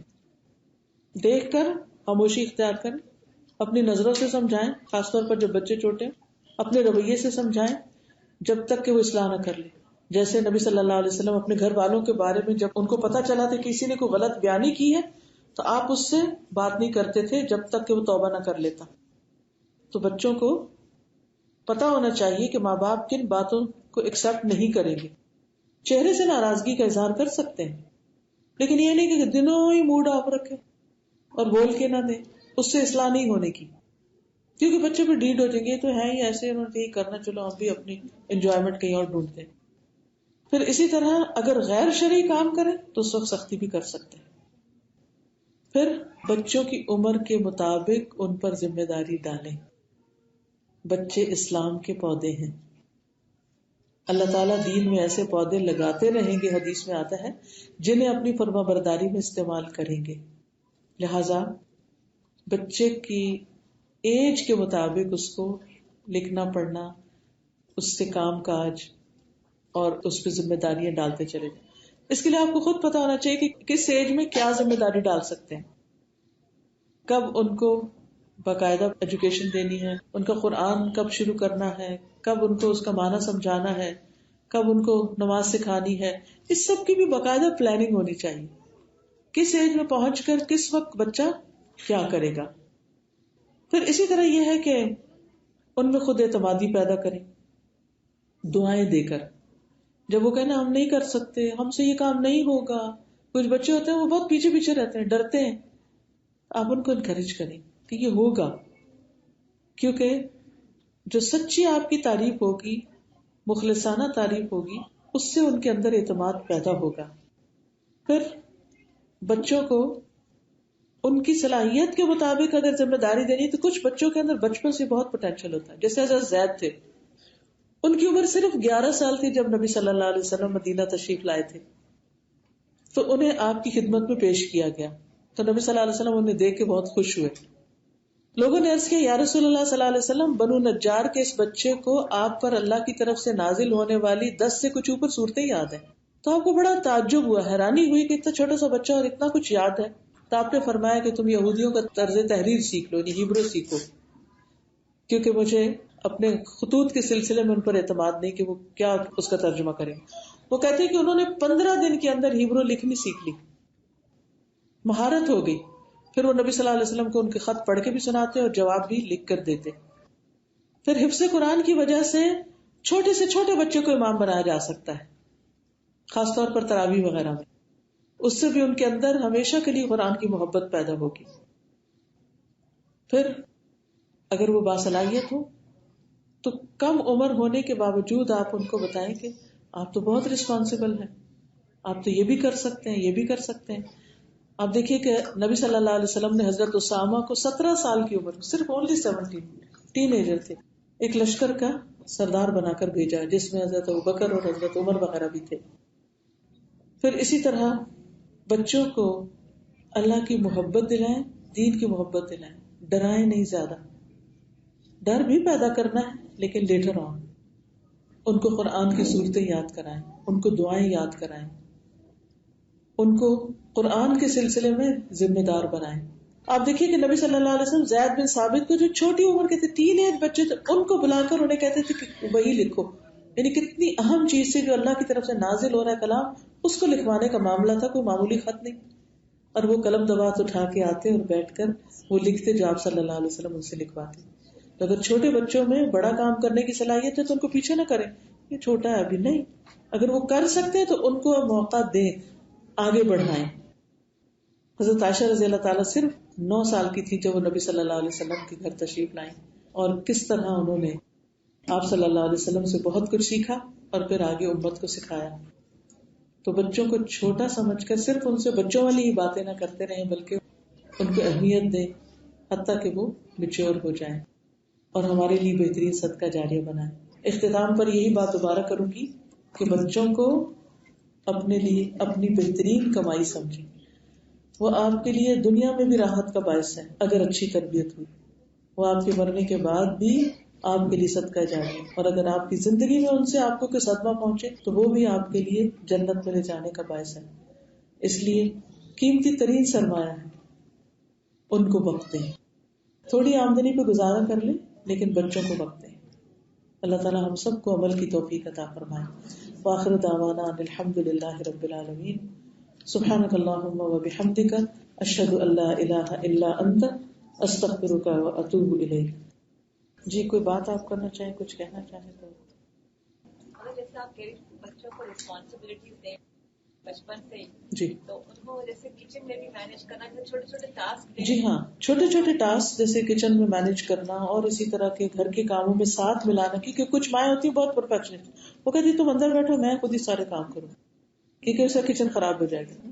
دیکھ کر خاموشی اختیار کریں، اپنی نظروں سے سمجھائیں، خاص طور پر جب بچے چھوٹے، اپنے رویے سے سمجھائیں جب تک کہ وہ اصلاح نہ کر لے. جیسے نبی صلی اللہ علیہ وسلم اپنے گھر والوں کے بارے میں جب ان کو پتا چلا تھا کسی نے کوئی غلط بیانی کی ہے تو آپ اس سے بات نہیں کرتے تھے جب تک کہ وہ توبہ نہ کر لیتا. تو بچوں کو پتا ہونا چاہیے کہ ماں باپ کن باتوں کو ایکسپٹ نہیں کریں گے. چہرے سے ناراضگی کا اظہار کر سکتے ہیں لیکن یہ نہیں کہ دنوں ہی موڈ آف رکھے اور بول کے نہ دیں، اس سے اصلاح نہیں ہونے کی. کیونکہ بچے پہ ڈیڈ ہو جائیں گے، تو ہے ہی ایسے، انہوں نے یہی کرنا، چلو ہم بھی اپنی انجوائمنٹ کہیں اور ڈھونڈتے ہیں. پھر اسی طرح اگر غیر شرعی کام کریں تو اس وقت سختی بھی کر سکتے ہیں. پھر بچوں کی عمر کے مطابق ان پر ذمہ داری ڈالیں. بچے اسلام کے پودے ہیں. اللہ تعالیٰ دین میں ایسے پودے لگاتے رہیں گے، حدیث میں آتا ہے، جنہیں اپنی فرما برداری میں استعمال کریں گے. لہذا بچے کی ایج کے مطابق اس کو لکھنا پڑھنا، اس سے کام کاج اور اس پہ ذمہ داریاں ڈالتے چلے جائیں. اس کے لیے آپ کو خود پتا ہونا چاہیے کہ کس ایج میں کیا ذمہ داری ڈال سکتے ہیں، کب ان کو باقاعدہ ایجوکیشن دینی ہے، ان کا قرآن کب شروع کرنا ہے، کب ان کو اس کا معنی سمجھانا ہے، کب ان کو نماز سکھانی ہے. اس سب کی بھی باقاعدہ پلاننگ ہونی چاہیے. کس ایج میں پہنچ کر کس وقت بچہ کیا کرے گا. پھر اسی طرح یہ ہے کہ ان میں خود اعتمادی پیدا کریں دعائیں دے کر. جب وہ کہنا ہم نہیں کر سکتے، ہم سے یہ کام نہیں ہوگا، کچھ بچے ہوتے ہیں وہ بہت پیچھے پیچھے رہتے ہیں، ڈرتے ہیں، آپ ان کو انکریج کریں کہ یہ ہوگا. کیونکہ جو سچی آپ کی تعریف ہوگی، مخلصانہ تعریف ہوگی، اس سے ان کے اندر اعتماد پیدا ہوگا. پھر بچوں کو ان کی صلاحیت کے مطابق اگر ذمہ داری دینی، تو کچھ بچوں کے اندر بچپن سے بہت پوٹینشیل ہوتا ہے. جیسے حضرت زید تھے، ان کی عمر صرف 11 سال تھی جب نبی صلی اللہ علیہ وسلم مدینہ تشریف لائے تھے. تو انہیں آپ کی خدمت میں پیش کیا گیا تو نبی صلی اللہ علیہ وسلم انہیں دیکھ کے بہت خوش ہوئے. لوگوں نے عرض کیا یا رسول اللہ صلی اللہ علیہ وسلم، بنو نجار کے اس بچے کو آپ پر اللہ کی طرف سے نازل ہونے والی 10 سے کچھ اوپر صورتیں یاد ہیں. تو آپ کو بڑا تعجب ہوا، حیرانی ہوئی کہ اتنا چھوٹا سا بچہ اور اتنا کچھ یاد ہے. تو آپ نے فرمایا کہ تم یہودیوں کا طرز تحریر سیکھ لو، یعنی ہیبرو سیکھو، کیونکہ مجھے اپنے خطوط کے سلسلے میں ان پر اعتماد نہیں کہ وہ کیا اس کا ترجمہ کریں. وہ کہتے ہیں کہ انہوں نے 15 دن کے اندر ہیبرو لکھنی سیکھ لی، مہارت ہو گئی. پھر وہ نبی صلی اللہ علیہ وسلم کو ان کے خط پڑھ کے بھی سناتے اور جواب بھی لکھ کر دیتے. پھر حفظ قرآن کی وجہ سے چھوٹے سے چھوٹے بچے کو امام بنایا جا سکتا ہے، خاص طور پر تراویح وغیرہ میں. اس سے بھی ان کے اندر ہمیشہ کے لیے قرآن کی محبت پیدا ہوگی. پھر اگر وہ باصلاحیت ہو تو کم عمر ہونے کے باوجود آپ ان کو بتائیں کہ آپ تو بہت رسپانسبل ہیں، آپ تو یہ بھی کر سکتے ہیں، یہ بھی کر سکتے ہیں. آپ دیکھیے کہ نبی صلی اللہ علیہ وسلم نے حضرت اسامہ کو 17 سال کی عمر، صرف اونلی 17، ٹین ایجر تھے، ایک لشکر کا سردار بنا کر بھیجا جس میں حضرت ابوبکر اور حضرت عمر وغیرہ بھی تھے. پھر اسی طرح بچوں کو اللہ کی محبت دلائیں، دین کی محبت دلائیں، ڈرائیں نہیں زیادہ. ڈر بھی پیدا کرنا ہے لیکن لیٹر آن. ان کو قرآن کی صورتیں یاد کرائیں، ان کو دعائیں یاد کرائیں، ان کو قرآن کے سلسلے میں ذمہ دار بنائیں. آپ دیکھیے کہ نبی صلی اللہ علیہ وسلم زید بن ثابت کو جو چھوٹی عمر کے تھے، ٹین ایج بچے تھے، ان کو بلا کر انہیں کہتے تھے کہ وہی لکھو. یعنی کتنی اہم چیز سے جو اللہ کی طرف سے نازل ہو رہا ہے کلام، اس کو لکھوانے کا معاملہ تھا، کوئی معمولی خط نہیں. اور وہ قلم دوات اٹھا کے آتے اور بیٹھ کر وہ لکھتے جو آپ صلی اللہ علیہ وسلم ان سے لکھواتے. تو اگر چھوٹے بچوں میں بڑا کام کرنے کی صلاحیت ہے تو ان کو پیچھے نہ کریں، یہ چھوٹا ہے ابھی نہیں. اگر وہ کر سکتے ہیں تو ان کو موقع دیں، آگے بڑھائیں. حضرت عائشہ رضی اللہ تعالیٰ صرف 9 سال کی تھی جب وہ نبی صلی اللہ علیہ وسلم کے گھر تشریف لائیں، اور کس طرح انہوں نے آپ صلی اللہ علیہ وسلم سے بہت کچھ سیکھا اور پھر آگے امت کو سکھایا. تو بچوں کو چھوٹا سمجھ کر صرف ان سے بچوں والی ہی باتیں نہ کرتے رہیں، بلکہ ان کو اہمیت دیں حتیٰ کہ وہ میچور ہو جائیں اور ہمارے لیے بہترین صدقہ جاریہ بنائیں. اختتام پر یہی بات دوبارہ کروں گی کہ بچوں کو اپنے لیے اپنی بہترین کمائی سمجھیں. وہ آپ کے لیے دنیا میں بھی راحت کا باعث ہے اگر اچھی تربیت ہوئی، وہ آپ کے مرنے کے بعد بھی آپ کے لیے صدقہ جاریہ، اور اگر آپ کی زندگی میں ان سے آپ کو کوئی صدمہ پہنچے تو وہ بھی آپ کے لیے جنت میں لے جانے کا باعث ہے. اس لیے قیمتی ترین سرمایہ ہے، ان کو وقت دیں. تھوڑی آمدنی پہ گزارا کر لیں لیکن بچوں کو وقت دیں. اللہ تعالی ہم سب کو عمل کی توفیق عطا فرمائے. وآخر دعوانا ان الحمد للہ رب العالمین. سبحانک اللہم وبحمدک، اشہد ان لا الہ الا انت، استغفرک واتوب الیک. جی کوئی بات آپ کرنا چاہیں، کچھ کہنا چاہیں تو؟ جیسے آپ کہہ رہے بچوں کو ریسپانسبلٹیز دیں، بچپن سے جی تو ان کو جیسے کچن میں بھی مینج کرنا چھوٹے چھوٹے ٹاسک. جی ہاں، چھوٹے چھوٹے ٹاسک جیسے کچن میں مینج کرنا اور اسی طرح کے گھر کے کاموں میں ساتھ ملانا، کیونکہ کچھ مائیں ہوتی ہیں بہت پرفیکشنسٹ، وہ کہتی تم اندر بیٹھو میں خود ہی سارے کام کروں، کیونکہ اس کا کچن خراب ہو جائے گا.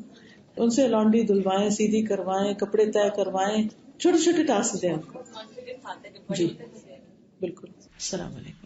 ان سے لانڈری دھلوائیں، سیدھی کروائیں، کپڑے طے کروائیں، چھوٹے چھوٹے ٹاسک دیں ان کو. کانفیڈنس آتا ہے جب بڑے جی ہوتے ہیں. بالکل. السلام علیکم.